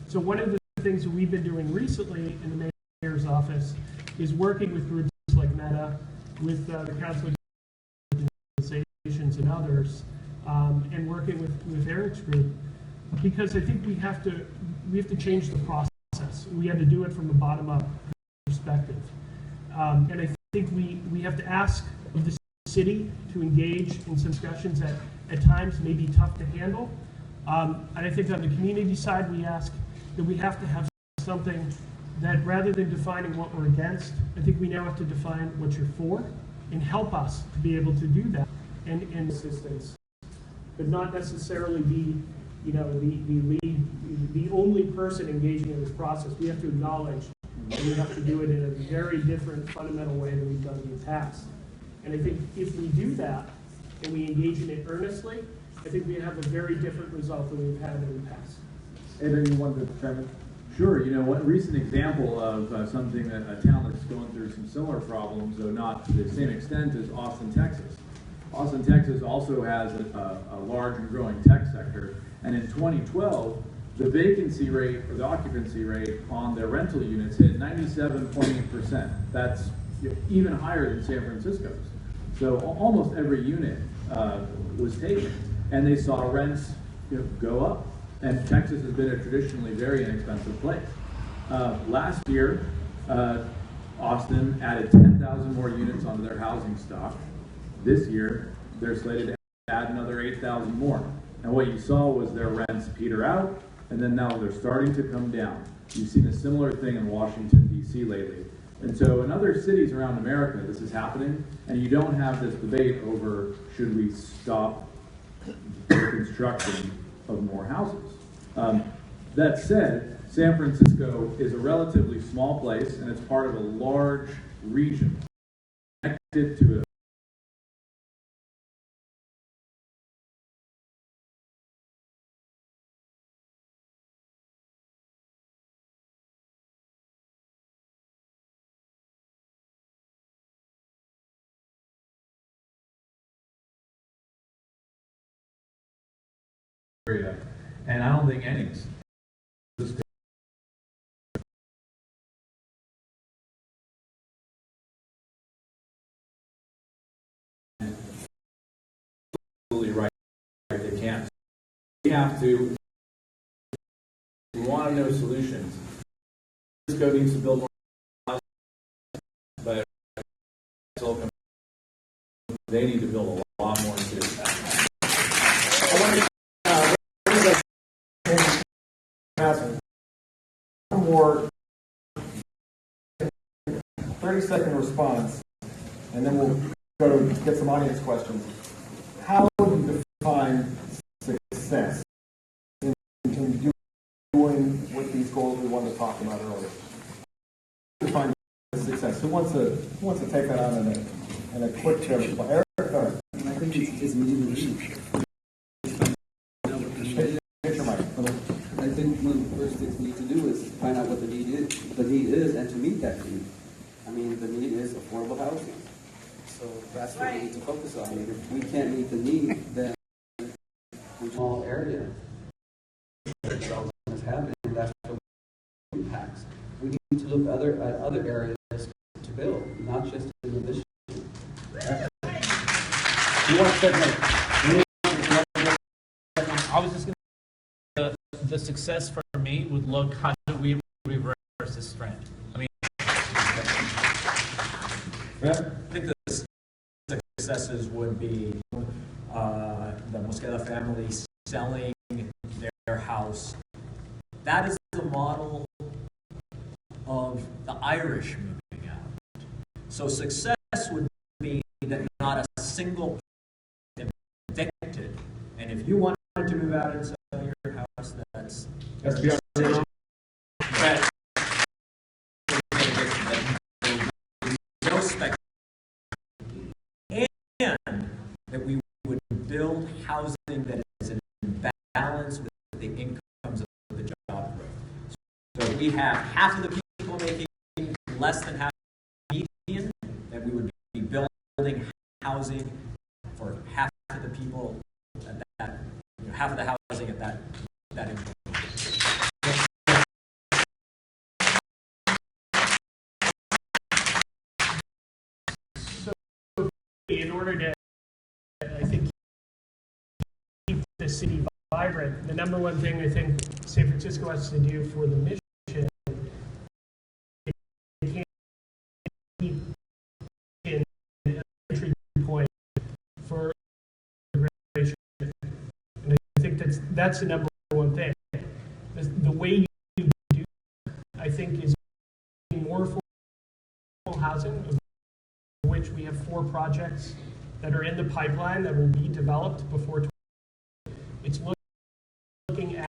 So one of the things that we've been doing recently in the mayor's office is working with groups like Meta, with the Council of Organizations and others, and working with Eric's group, because I think we have to change the process. We have to do it from a bottom-up perspective. And I think we have to ask of the city to engage in some discussions that at times may be tough to handle. And I think on the community side, we ask that we have to have something that rather than defining what we're against, I think we now have to define what you're for and help us to be able to do that and assistance, but not necessarily be, you know, the only person engaging in this process. We have to acknowledge that we have to do it in a very different, fundamental way than we've done in the past. And I think if we do that and we engage in it earnestly, I think we have a very different result than we've had in the past. And then you wanted to chime in? Sure. You know, one recent example of something that a town that's going through some similar problems, though not to the same extent, is Austin, Texas. Austin, Texas also has a large and growing tech sector, and in 2012, the vacancy rate or the occupancy rate on their rental units hit 97.8%. That's even higher than San Francisco's. So almost every unit was taken, and they saw rents go up. And Texas has been a traditionally very inexpensive place. Last year, Austin added 10,000 more units onto their housing stock. This year, they're slated to add another 8,000 more. And what you saw was their rents peter out, and then now they're starting to come down. You've seen a similar thing in Washington, D.C. lately. And so in other cities around America, this is happening, and you don't have this debate over should we stop the construction of more houses. That said, San Francisco is a relatively small place, and it's part of a large region connected to a area, and I don't think any absolutely right. They can't. We have to. We want to know solutions. Francisco needs to build more houses, but they need to build a lot more too. One more 30-second response, and then we'll go to get some audience questions. How would you define success in doing with these goals we wanted to talk about earlier? Define success. Who wants to take that on in a quick Eric, go ahead. I think it's the need is, and to meet that need. I mean, the need is affordable housing. So that's what we need to focus on. If we can't meet the need, then we small area is happening. That's what impacts. We need to look at other areas to build, not just in the mission. You want to say I was just going to, the success for me would look, how do we reverse this trend? I mean, I think the successes would be the Mosqueda family selling their house. That is the model of the Irish moving out. So success would be that not a single evicted. And if you wanted to move out and sell your house, that's the no spec, and that we would build housing that is in balance with the incomes of the job growth. So if we have half of the people making less than half the median, then we would be building housing for half of the people at that, half of the housing at that income. In order to, I think, keep the city vibrant, the number one thing I think San Francisco has to do for the mission, it can't keep in an entry point for immigration. And I think that's the number one thing. The way you do, I think, is more affordable housing, of which we have 4 projects that are in the pipeline that will be developed before. It's looking at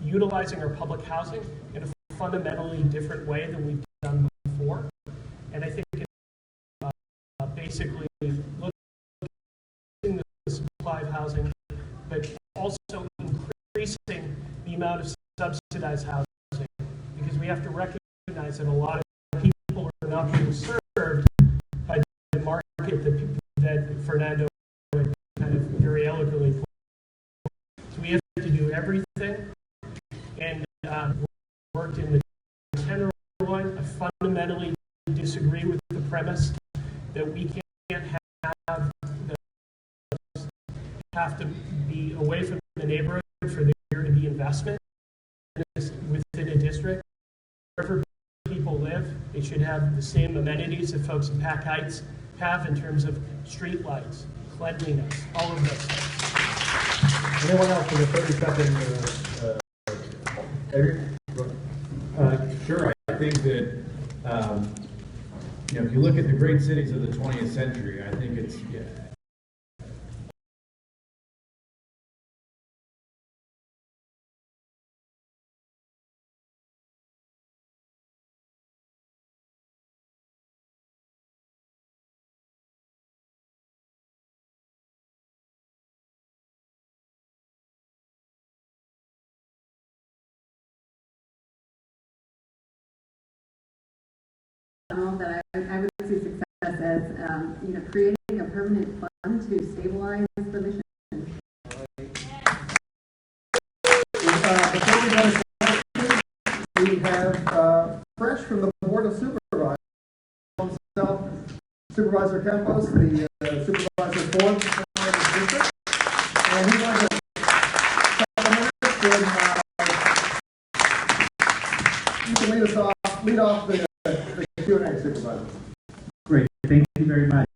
utilizing our public housing in a fundamentally different way than we've done before. And I think it's basically looking at the supply of housing, but also increasing the amount of subsidized housing, because we have to recognize that a lot of people are not being served by the market that Fernando kind of very eloquently put. So we have to do everything, and worked in the Tenderloin. I fundamentally disagree with the premise that we can't have to be away from the neighborhood for there to be investment within a district. Wherever people live, they should have the same amenities that folks in Pac Heights have in terms of street lights, cleanliness, all of those things. Anyone else in the 30-second? Adrian? Sure. I think that if you look at the great cities of the 20th century, I think it's that I would see success as creating a permanent fund to stabilize the mission. Before we go to we have Fresh from the Board of Supervisors. Supervisor Campos, the supervisor for the district, and he's going to you can lead off the Q&A, supervisor. Great, thank you very much.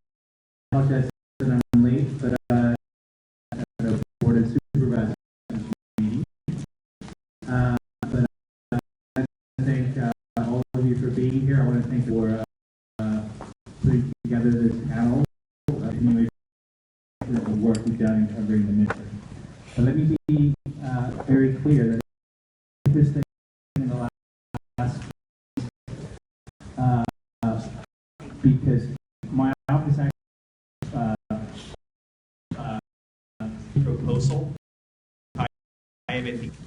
I apologize that I'm late, but at the Board of Supervisors meeting. But I thank all of you for being here. I want to thank you for putting together this panel, continuation of the work we've done in covering the mission. But let me be very clear that this thing in the last because my office proposal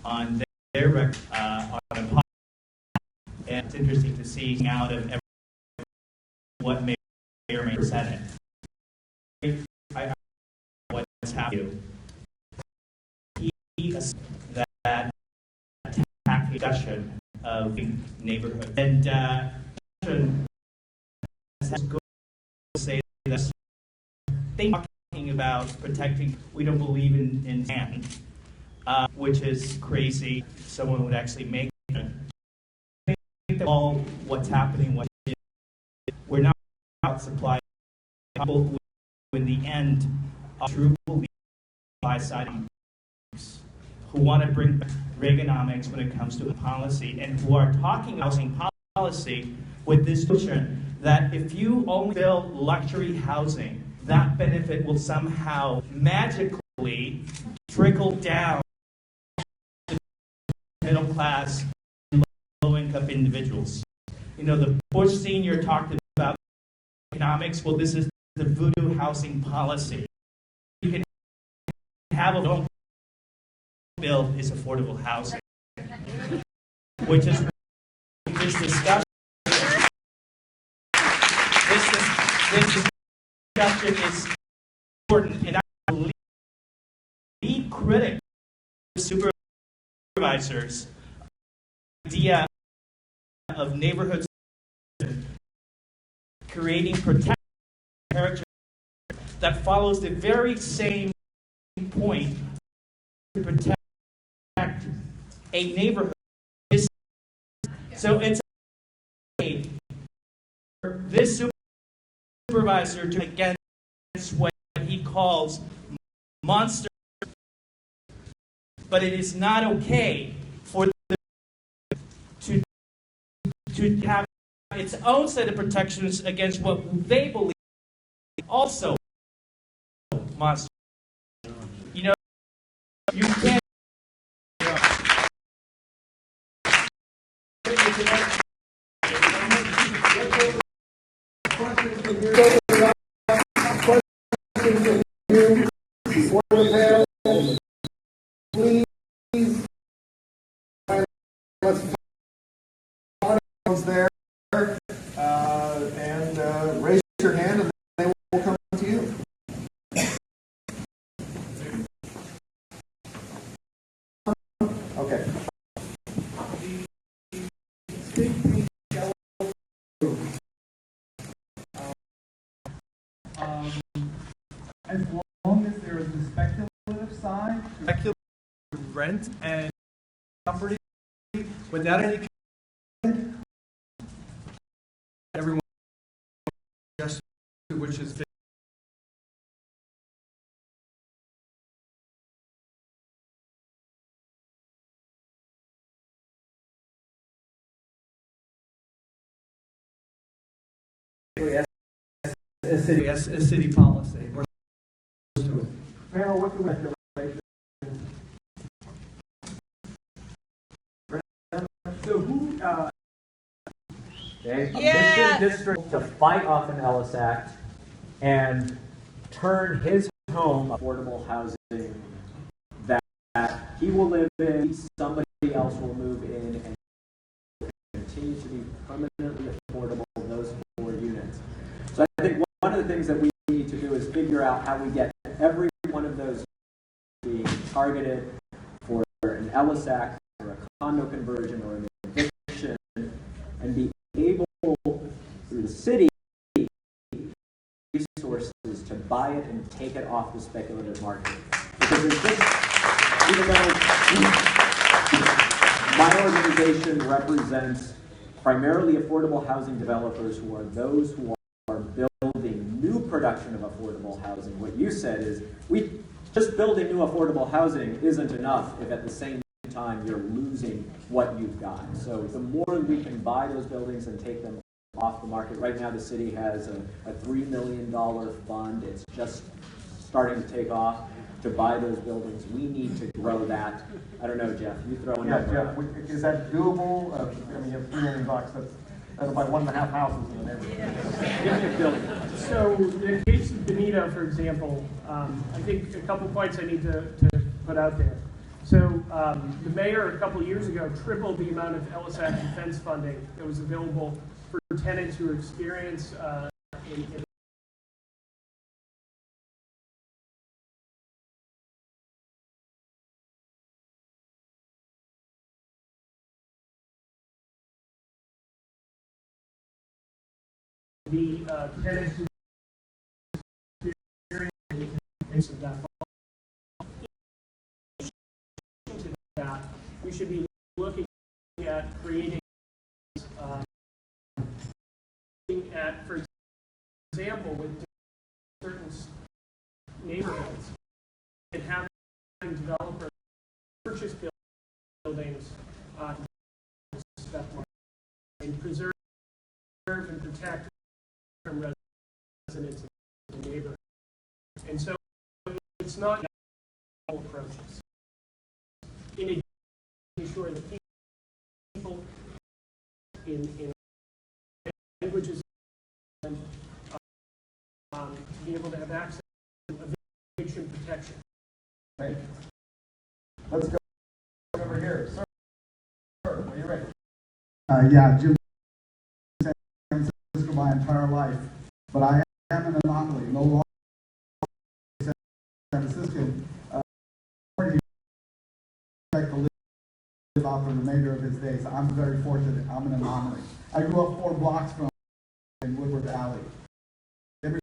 on their on a it's interesting to see out of what may or may present it. What's happening. He that attack discussion of neighborhood and has go say that they talking about protecting. We don't believe in sand, which is crazy. Someone would actually make it. I think that all what's happening. We're not about supply. People who, in the end, are true buy-side who want to bring Reaganomics when it comes to policy, and who are talking about housing policy with this notion that if you only build luxury housing, that benefit will somehow magically trickle down to middle class and low-income individuals. You know, the Bush Sr. talked about economics. Well, this is the voodoo housing policy. You can have a don't build is affordable housing, which is this discussion. This discussion is important, and I believe lead critic supervisors idea of neighborhoods creating protection character that follows the very same point to protect a neighborhood. So it's this supervisor to against what he calls monster, but it is not okay for to have its own set of protections against what they believe also monster. You know, you can't. Please, there, and raise your hand, and they will come to you. Okay. As long as there is a speculative side, speculative rent and property without any, everyone just which is a city policy. Panel, what's the regulation? So who? Okay. Yeah. Mission District to fight off an Ellis Act and turn his home affordable housing that he will live in, somebody else will move in, and continue to be permanently affordable in those 4 units. So I think one of the things that we need to do is figure out how we get every one of those being targeted for an Ellis Act or a condo conversion or an eviction, and be able, through the city, resources to buy it and take it off the speculative market. Because it's just, even though my organization represents primarily affordable housing developers who are those who are building new production of affordable housing, what you said is, just building new affordable housing isn't enough if at the same time you're losing what you've got. So the more we can buy those buildings and take them off the market. Right now the city has a $3 million fund. It's just starting to take off to buy those buildings. We need to grow that. I don't know, Jeff, you throw in. Yeah, Jeff, is that doable? I mean, you have $3 million. That's about 1.5 houses in the neighborhood. Give me a building. So in the case of Benito, for example, I think a couple points I need to put out there. So the mayor a couple of years ago tripled the amount of LSAC defense funding that was available for tenants who experience in the tenants who experience that to that, we should be looking at creating for example, with certain neighborhoods and having developers purchase buildings and preserve and protect from residents and neighborhoods. And so it's not approaches. In addition, making sure that people in languages to be able to have access to eviction protection. Right. Let's go over here. Sir, are you ready? Yeah, Jim, San Francisco my entire life, but I am an anomaly. No longer San Francisco. Like to live off the remainder of his days. I'm very fortunate. I'm an anomaly. I grew up 4 blocks from in Woodward Valley. Every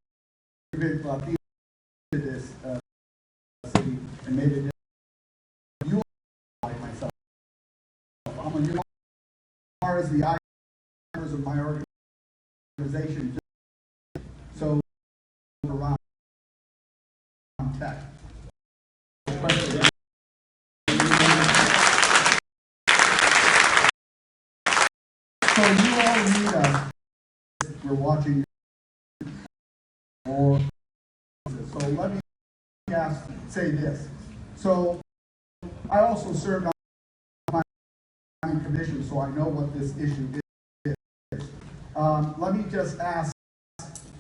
piece of this city and made it. You like myself. I'm a new as far as the honors of my organization. So around tech. So you all need us. We're watching. So let me say this. So I also served on my commission, so I know what this issue is. Let me just ask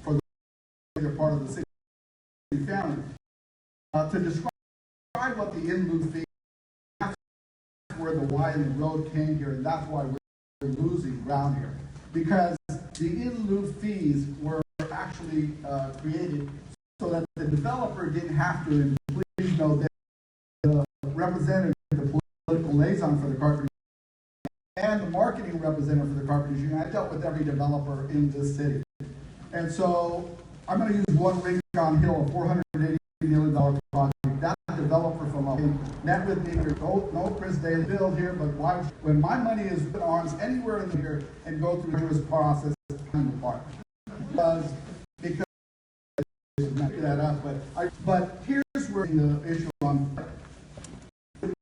for the part of the city family to describe what the in lieu fee. That's where the Y in the road came here, and that's why we're losing ground here, because the in lieu fees were actually created so that the developer didn't have to, and please know that the representative, the political liaison for the carpenters and the marketing representative for the carpenters union, I dealt with every developer in this city. And so I'm going to use one Rincon Hill, a $480 million project. That developer from up met with me. No Chris Daly bill here, but why? When my money is in arms anywhere in here and go through this process, apart. Because that up, but here's where the issue on the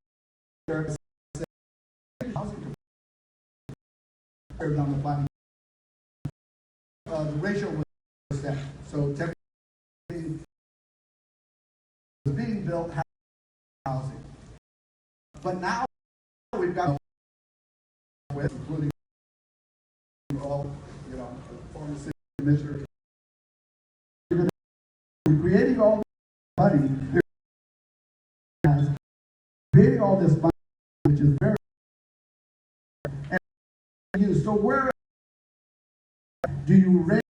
planning. The ratio was set. So technically, was being built housing, but now we've got with including all former city commissioners. Creating all this money, creating all this money, which is very and used. So where do you raise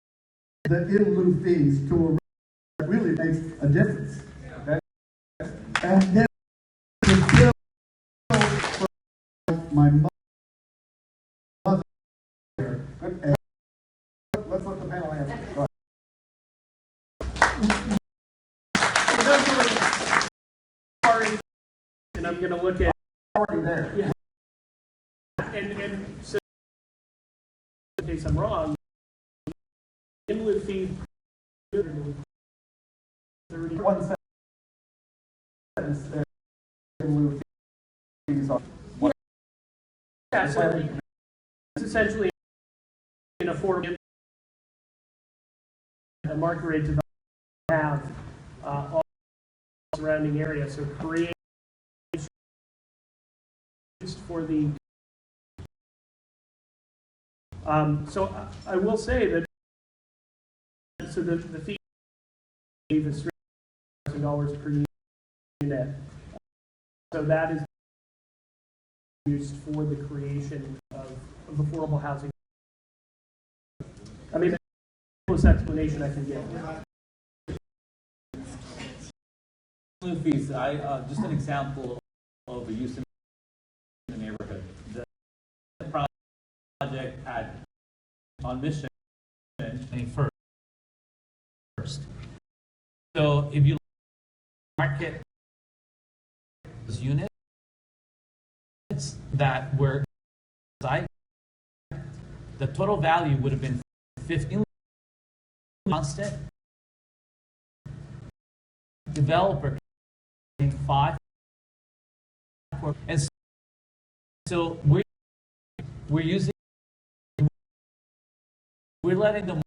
the in lieu fees to a rate that really makes a difference? Okay? And then the bill for my mother. And let's let the panel answer. Go ahead. And I'm going to look at already there. Yeah. And so in case I'm wrong, in lieu fee 31 cents in lieu fees on yeah, so it's essentially an affordable market rate to have all surrounding areas. So create for the so I will say that so the fee is $3,000 per unit. So that is used for the creation of affordable housing. I mean, that's the closest explanation I can give. Fees, just an example of a use in the neighborhood. The project on Mission first. So if you market those units that were the total value would have been 15 constant. Developer 5, and so we're letting them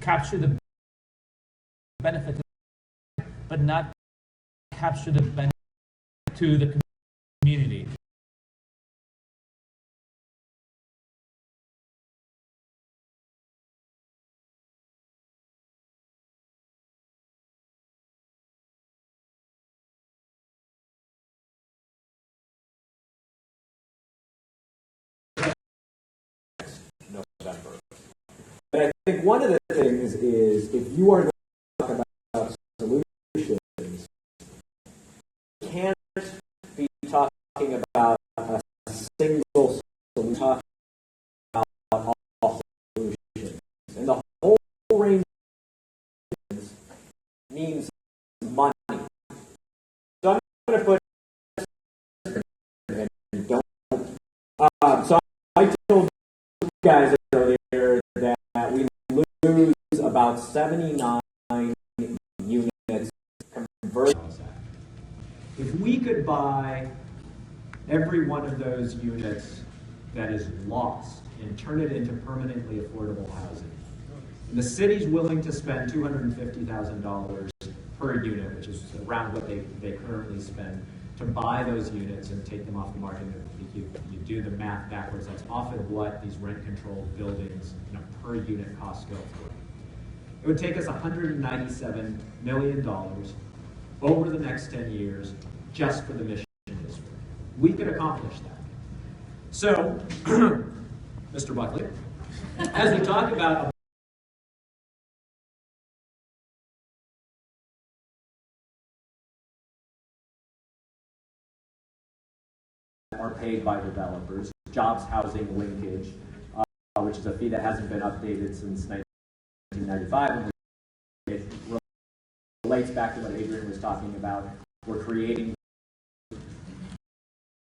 capture the benefit, but not capture the benefit to the community. November. But I think one of the things is if you are going to talk about solutions, you can't be talking about a single solution, talking about all solutions. And the whole range of solutions means money. So I'm going to put and don't. So I told guys earlier that we lose about 79 units converted. If we could buy every one of those units that is lost and turn it into permanently affordable housing, and the city's willing to spend $250,000 per unit, which is around what they currently spend, to buy those units and take them off the market. You do the math backwards, that's often what these rent-controlled buildings per unit costs go for. It would take us $197 million over the next 10 years just for the Mission District. We could accomplish that. So, Mr. Buckley, as we talk about are paid by developers, jobs housing linkage, which is a fee that hasn't been updated since 1995. And it relates back to what Adrian was talking about. We're creating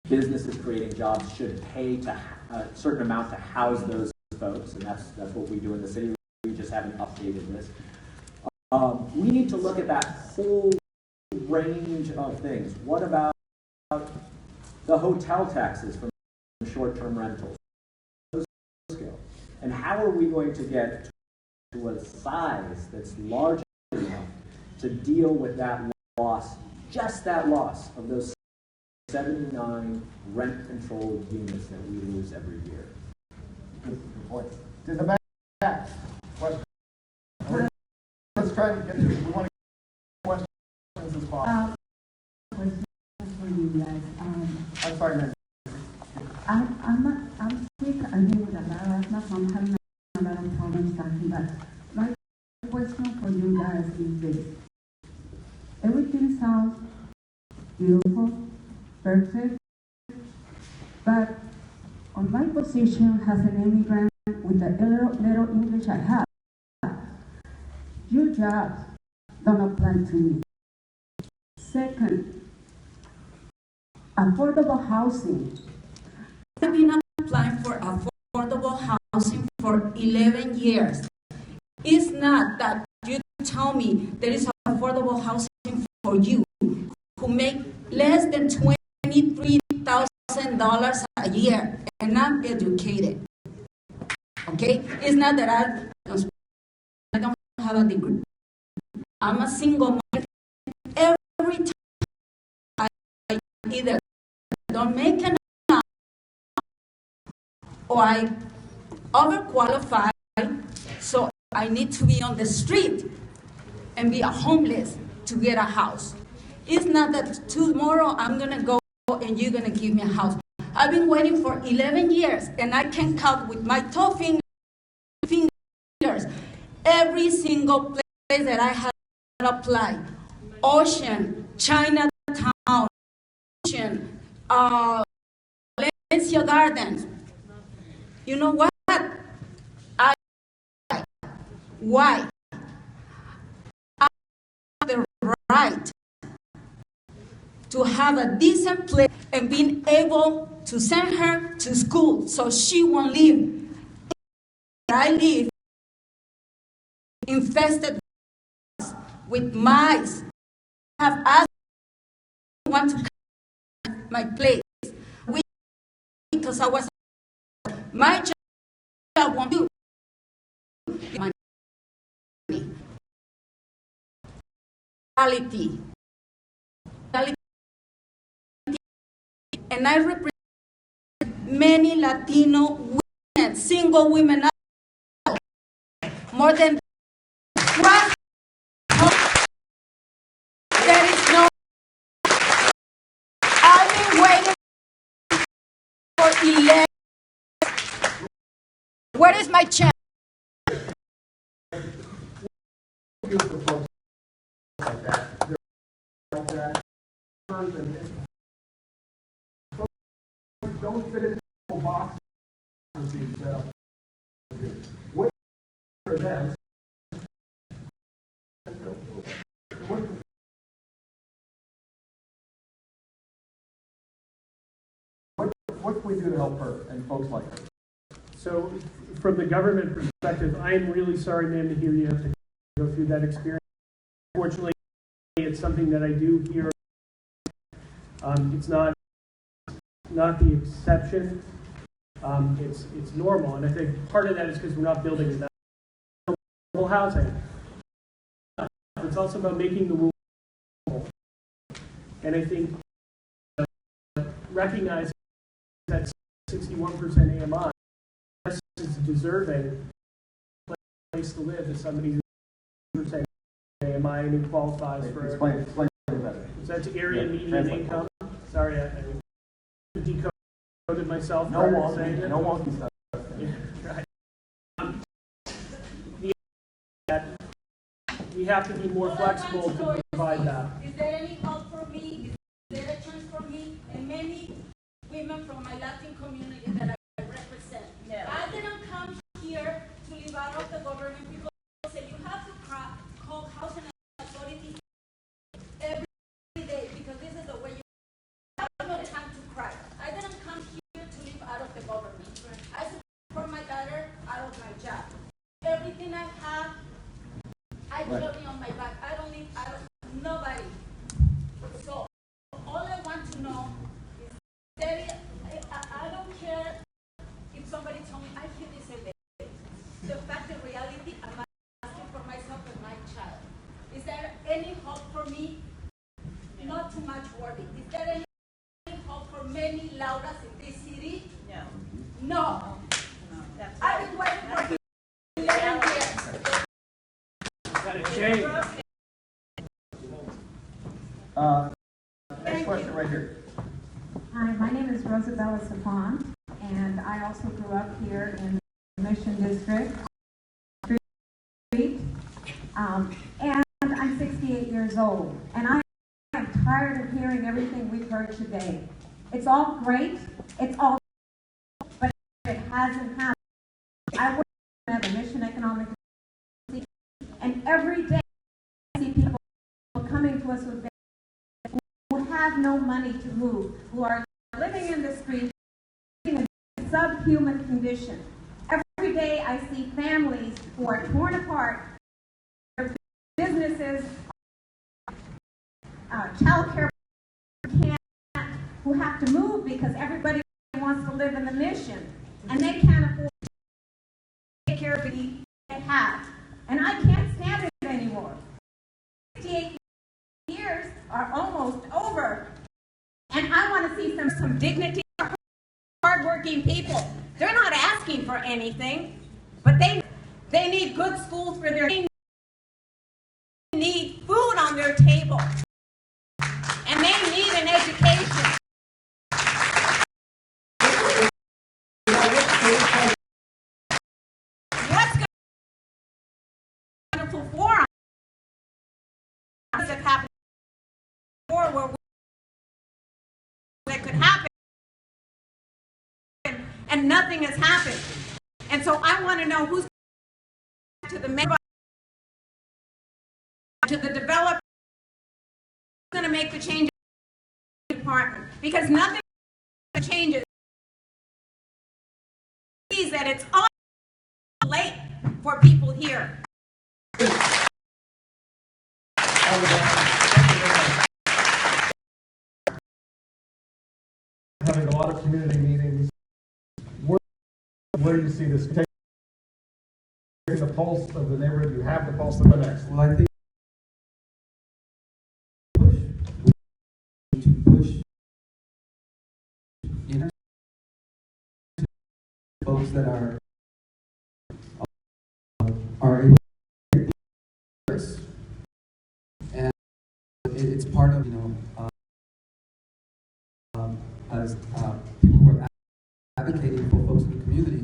businesses, creating jobs should pay to a certain amount to house those folks, and that's what we do in the city. We just haven't updated this. We need to look at that whole range of things. What about the hotel taxes from short-term rentals? And how are we going to get to a size that's large enough to deal with that loss, just that loss of those 79 rent-controlled units that we lose every year? Good point. To the back. Question. Let's try to get to. We want to get questions as possible. For you guys. I'm sorry, ma'am. I'm sick. I deal with a lot of asthma, so I'm having a lot of problems talking. But my question for you guys is this: everything sounds beautiful, perfect, but on my position as an immigrant with the little English I have, your jobs don't apply to me. Second, affordable housing. I've been applying for affordable housing for 11 years. It's not that you tell me there is affordable housing for you who make less than $23,000 a year and not educated. Okay? It's not that I don't have a degree. I'm a single mother. Every time I either don't make enough or I overqualify, so I need to be on the street and be a homeless to get a house. It's not that tomorrow I'm going to go and you're gonna give me a house. I've been waiting for 11 years, and I can count with my toe fingers every single place that I have applied. Ocean, Chinatown, Ocean, Valencia Gardens. You know what? Why? I have the right to have a decent place and being able to send her to school so she won't live. I live infested with mice. I have asked want to come to my place because I was my job won't do money. Reality. And I represent many Latino women, single women, more than one. There is no. I've been waiting for 11. Where is my chance? Don't fit in the boxes being set up. Wait for them. What can we do to help her and folks like her? So, from the government perspective, I'm really sorry, ma'am, to hear you have to go through that experience. Fortunately, it's something that I do hear. It's not the exception. It's normal, and I think part of that is because we're not building enough housing. It's also about making the rules, and I think recognizing that 61% AMI is deserving place to live as somebody who's AMI and who qualifies for. Explain better. So that's area median income. Sorry, I decoded myself. No wonky stuff. Yeah, right. We have to be more flexible to provide that. Is there any help for me? Is there a chance for me? And many women from my Latin community that I represent. No. I didn't come here to live out of the government. People say you have to call housing authority every day because this is the way you have no time to cry. I didn't come here to live out of the government. I support my daughter out of my job. Everything I have, I put it on my back. I don't live out of nobody. So all I want to know is that I don't care if somebody told me I feel this every day. The fact, the reality, I'm asking for myself and my child. Is there any hope for me? Not too much worry. Is there any hope for many Lauras in this city? No. I've been waiting for 11 years. Next question right here. Hi, my name is Rosabella Sapon, and I also grew up here in the Mission District. And I'm 68 years old, and I am tired of hearing everything we've heard today. It's all great, it's all, but it hasn't happened. I work at the Mission Economic, and every day I see people coming to us with who have no money to move, who are living in the street in a subhuman condition. Every day I see families who are torn apart, their businesses, child care who have to move because everybody wants to live in the Mission, and they can't afford to take care of what they have. And I can't stand it anymore. 68 years are almost over, and I want to see some dignity for hardworking people. They're not asking for anything, but they need good schools for their kids. They need food on their table, and they need an education. and nothing has happened. And so I want to know who's to the mayor, to the developer, who's going to make the change in the department, because nothing changes. Sees that it's all late for people here. Having a lot of community meetings. Where do you see this taking the pulse of the neighborhood? You have the pulse of the next. Well, I think to push, you know, folks that are able to take this, and it's part of, you know, as people who are advocating for folks in the community.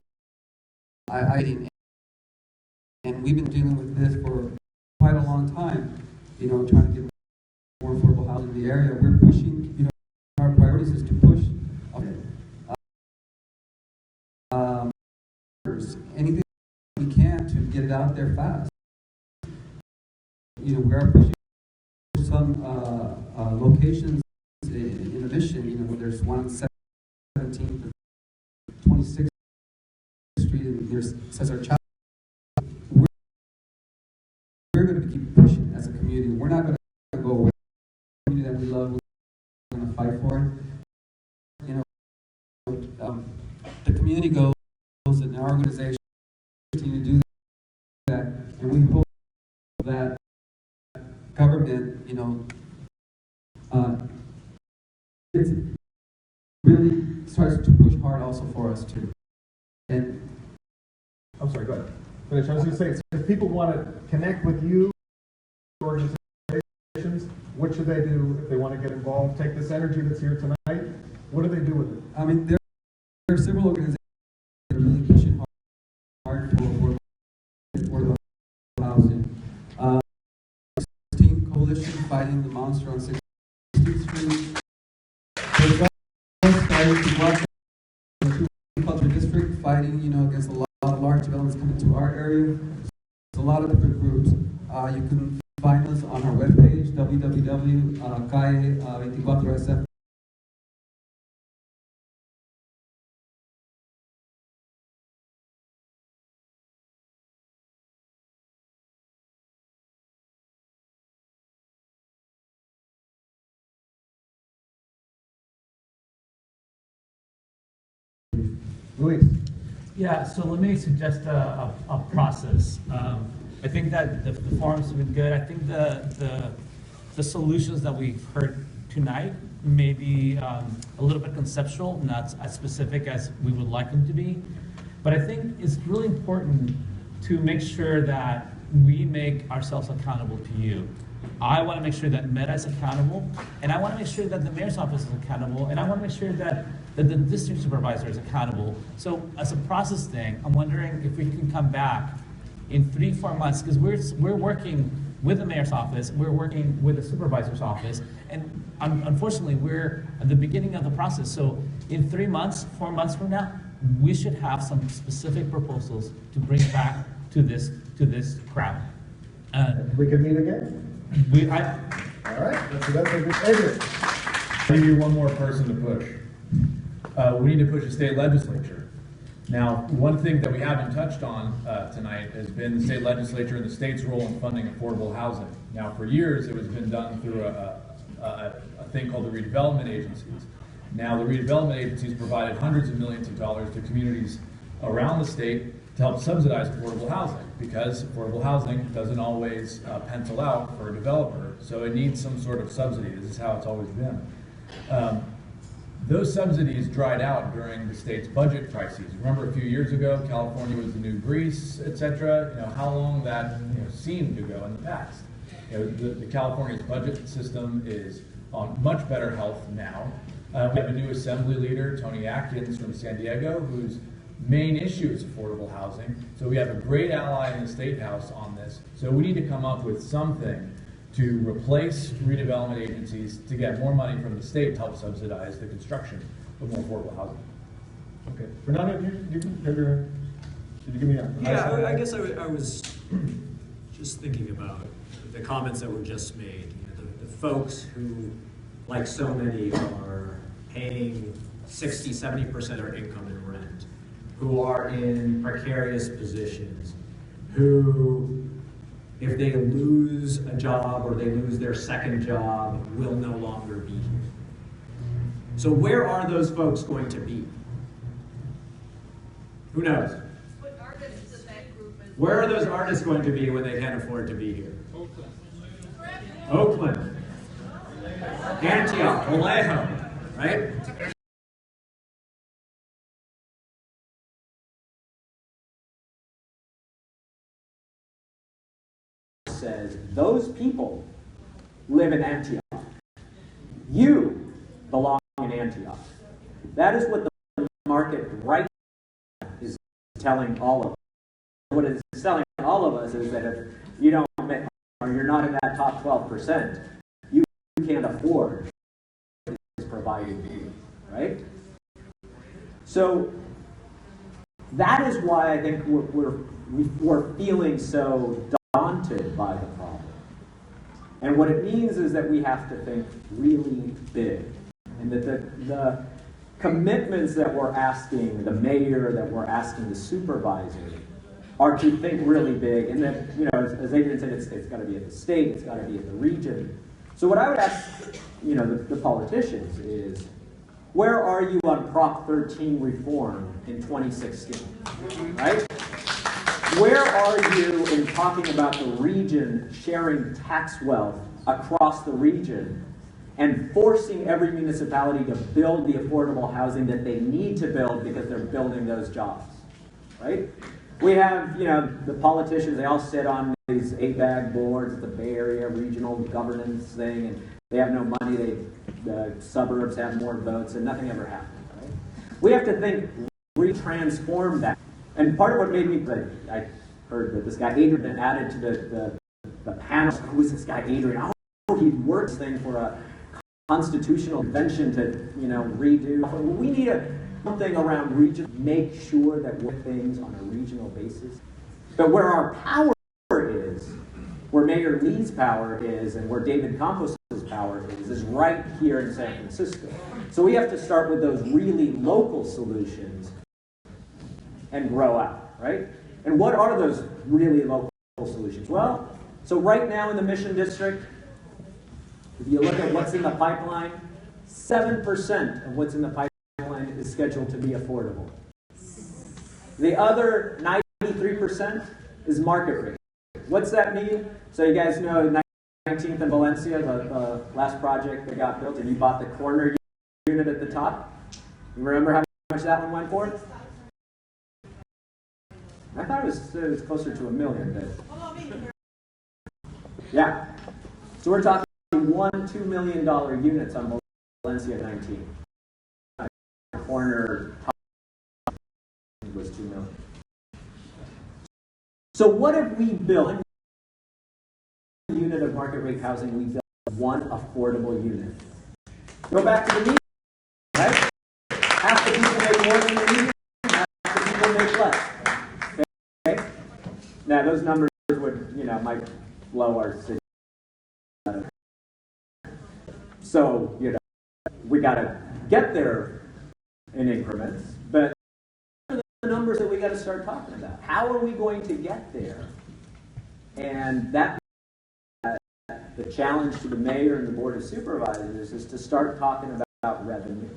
And we've been dealing with this for quite a long time, you know, trying to get more affordable housing in the area. We're pushing, you know, our priorities is to push anything we can to get it out there fast. You know, we are pushing some locations in the mission, you know, where there's one 17th, 26th Street, and there's Cesar Chavez. We're going to keep pushing as a community. We're not going to go away. The community that we love, we're going to fight for it. You know, the community goes, and our organization continue to do that, and we hope that government, you know, it really starts to push hard also for us too. And I'm sorry, go ahead. Finish. I was going to say, if people want to connect with you, organizations, what should they do if they want to get involved? Take this energy that's here tonight. What do they do with it? I mean, there are several organizations that are really pushing hard for affordable housing. 16 Coalition Fighting the Monster on 16th Street. There's the Culture District fighting, you know, against a lot of large developments coming to our area. There's a lot of different groups. You can find us on our webpage, www.calle24sf. Luis. Yeah, so let me suggest a process. I think that the forum's been good. I think the solutions that we've heard tonight may be a little bit conceptual, not as specific as we would like them to be. But I think it's really important to make sure that we make ourselves accountable to you. I want to make sure that MEDA is accountable, and I want to make sure that the mayor's office is accountable, and I want to make sure that the district supervisor is accountable. So as a process thing, I'm wondering if we can come back in 3-4 months, because we're working with the mayor's office, we're working with the supervisor's office, and unfortunately we're at the beginning of the process. So in 3 months, 4 months from now, we should have some specific proposals to bring back to this crowd. We can meet again. All right. That's a good idea. Maybe one more person to push. We need to push the state legislature. Now, one thing that we haven't touched on tonight has been the state legislature and the state's role in funding affordable housing. Now, for years, it has been done through a thing called the redevelopment agencies. Now, the redevelopment agencies provided hundreds of millions of dollars to communities around the state to help subsidize affordable housing, because affordable housing doesn't always pencil out for a developer, so it needs some sort of subsidy. This is how it's always been. Those subsidies dried out during the state's budget crises. Remember a few years ago, California was the new Greece, etc. You know how long that seemed to go in the past. The California's budget system is on much better health now. We have a new assembly leader, Tony Atkins from San Diego, whose main issue is affordable housing. So we have a great ally in the State House on this. So we need to come up with something to replace redevelopment agencies to get more money from the state to help subsidize the construction of more affordable housing. Okay. Fernando, did you give me a? Yeah, I guess I was just thinking about the comments that were just made. You know, the folks who, like so many, are paying 60, 70% of their income in rent, who are in precarious positions, who, if they lose a job or they lose their second job, will no longer be here. So where are those folks going to be? Who knows? Where are those artists going to be when they can't afford to be here? Oakland, Antioch, Vallejo, right? Says those people live in Antioch. You belong in Antioch. That is what the market right now is telling all of us. What it's telling all of us is that if you don't make, or you're not in that top 12%, you can't afford what it's providing you, right? So that is why I think we're feeling so daunted by the problem. And what it means is that we have to think really big, and that the commitments that we're asking the mayor, that we're asking the supervisor, are to think really big, and that, you know, as Adrian said, it's got to be at the state, it's got to be at the region. So what I would ask, you know, the politicians is, where are you on Prop 13 reform in 2016, right? Where are you in talking about the region sharing tax wealth across the region and forcing every municipality to build the affordable housing that they need to build because they're building those jobs, right? We have, you know, the politicians, they all sit on these ABAG boards at the Bay Area regional governance thing, and they have no money, the suburbs have more votes, and nothing ever happens, right? We have to think, re-transform that. And part of what made me, I heard that this guy Adrian had been added to the panel. Who's this guy Adrian? Oh, he worked this thing for a constitutional convention to, you know, redo. We need something around region, make sure that we're things on a regional basis. But where our power is, where Mayor Lee's power is, and where David Campos' power is right here in San Francisco. So we have to start with those really local solutions and grow out, right? And what are those really local solutions? Well, so right now in the Mission District, if you look at what's in the pipeline, 7% of what's in the pipeline is scheduled to be affordable. The other 93% is market rate. What's that mean? So you guys know 19th and Valencia, the last project that got built, and you bought the corner unit at the top. You remember how much that one went for? I thought it was closer to $1 million. But yeah. So we're talking $2 million units on Valencia 19. Corner top was $2 million. So what if we built a unit of market rate housing? We built one affordable unit. Go back to the median, right? Half the people make more than the median, half the people make less. Okay? Now those numbers would, you know, might blow our city. So, you know, we got to get there in increments, but the numbers that we got to start talking about. How are we going to get there? And that the challenge to the mayor and the board of supervisors is to start talking about revenue,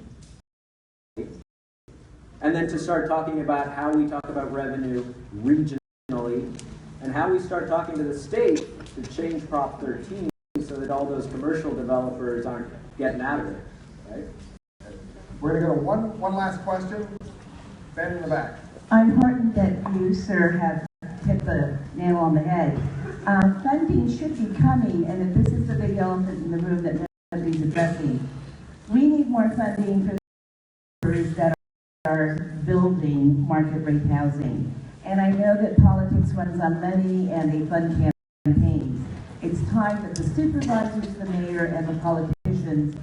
and then to start talking about how we talk about revenue regionally, and how we start talking to the state to change Prop 13 so that all those commercial developers aren't getting out of it, right? We're going to go to one last question. Ben in the back. I'm heartened that you, sir, have hit the nail on the head. Funding should be coming, and if this is the big elephant in the room that nobody's addressing, we need more funding for those that are building market rate housing. And I know that politics runs on money and they fund campaigns. It's time that the supervisors, the mayor, and the politicians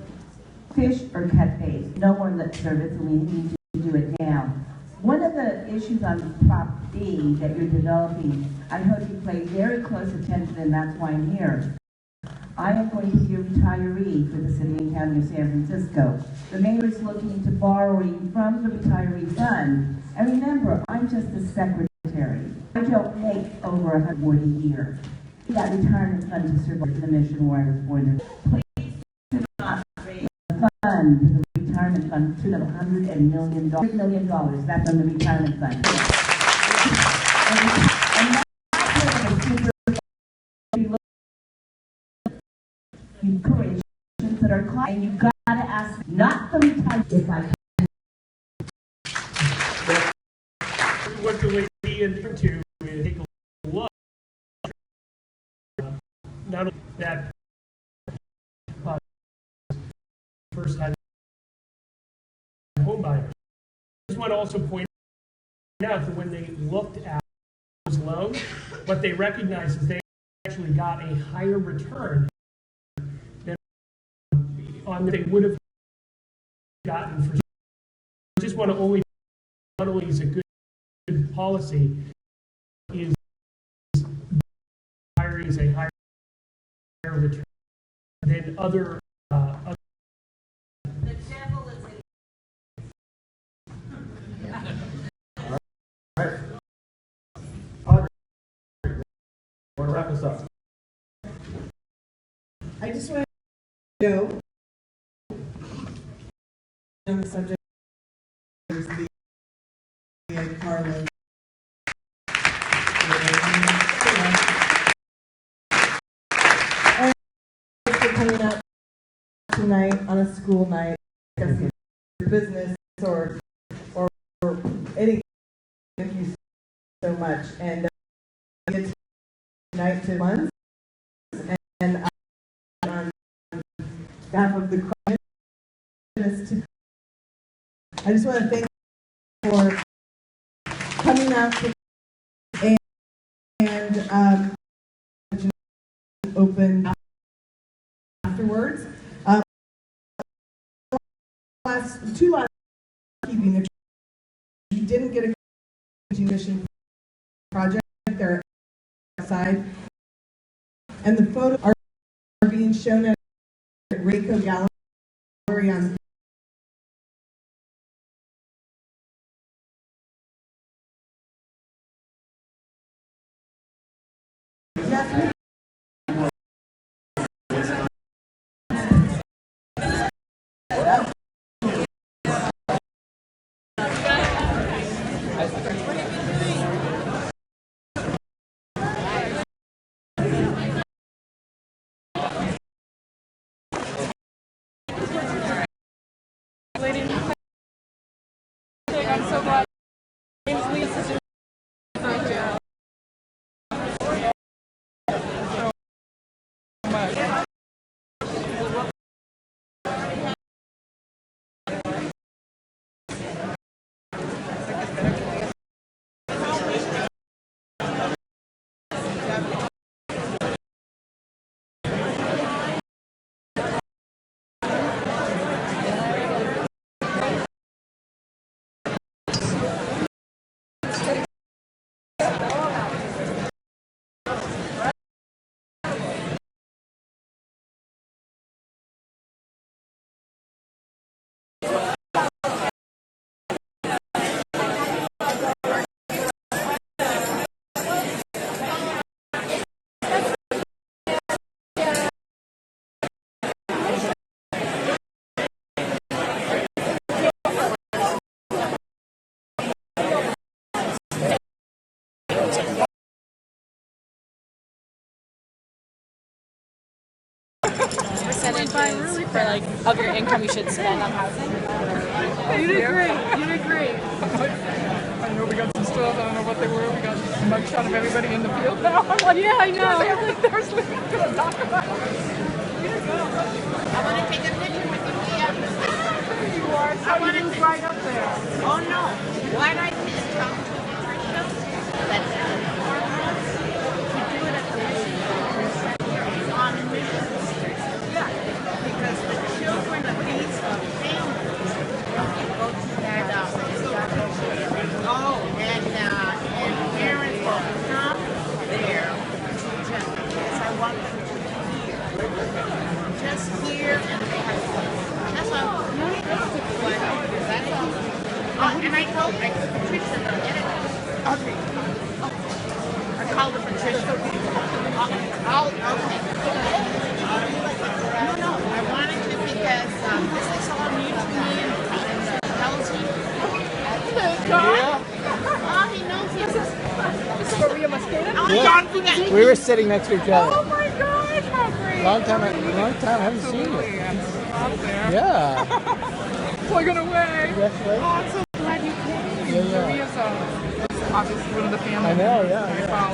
fish or cut bait. No more lip service, and we need to do it now. One of the issues on Prop B that you're developing, I heard you pay very close attention, and that's why I'm here. I am going to be a retiree for the city and county of San Francisco. The mayor is looking into borrowing from the retiree fund. And remember, I'm just a secretary. I don't make over $140 a year. That retirement fund to serve the mission where I was born. Please do not raise the fund, the retirement fund, to $100 million. $100 million, that's on the retirement fund. Encourage that are caught, and you've got to ask not the retirement if I can. What the lady intended to is take a look, not only that first time home buyers. I just want to also point out that when they looked at those loans, what they recognized is they actually got a higher return than on they would have gotten for. I just want to not only is a good policy is is a higher return than other. The devil is in. All right. Audrey, want to wrap this up? I just want to know on the subject of the Carlin. For coming out tonight on a school night, discussing your business or anything. Thank you so much. And it's tonight to months, and on behalf of the crowd, I just want to thank you for coming out and open afterwards. Two last keeping. If you didn't get a mission project, they're outside, and the photos are being shown at Rayco Gallery on. I'm so glad. My name's Lisa. Thank you. Percentages for like of your income you should spend on housing? You did great. You did great. I know we got some stuff. I don't know what they were. We got a mugshot of everybody in the field now. I'm like, yeah, I know. I'm like, there's something to talk about. You did good. I want to take a picture with you. There you are. I want to right up there. Oh no! Why don't I talk to Patricia? Let's do it at the mission. On mission. Yeah, because the children of these families go to that Okay. I called her Patricia. Okay. No, I wanted to because this is all new to me and Kelsey. Hello, John. Yeah. Oh, he knows this is Maria Mosqueda. Oh, Yeah. John Finetti. We were sitting next to each other. Oh my gosh, how great. Long time, I haven't seen you. Up there. Yeah. Plugging away. Yes, right. Oh, I'm so glad you came. Yeah, yeah. Maria's obviously one of the family. I know, yeah, I yeah. follow.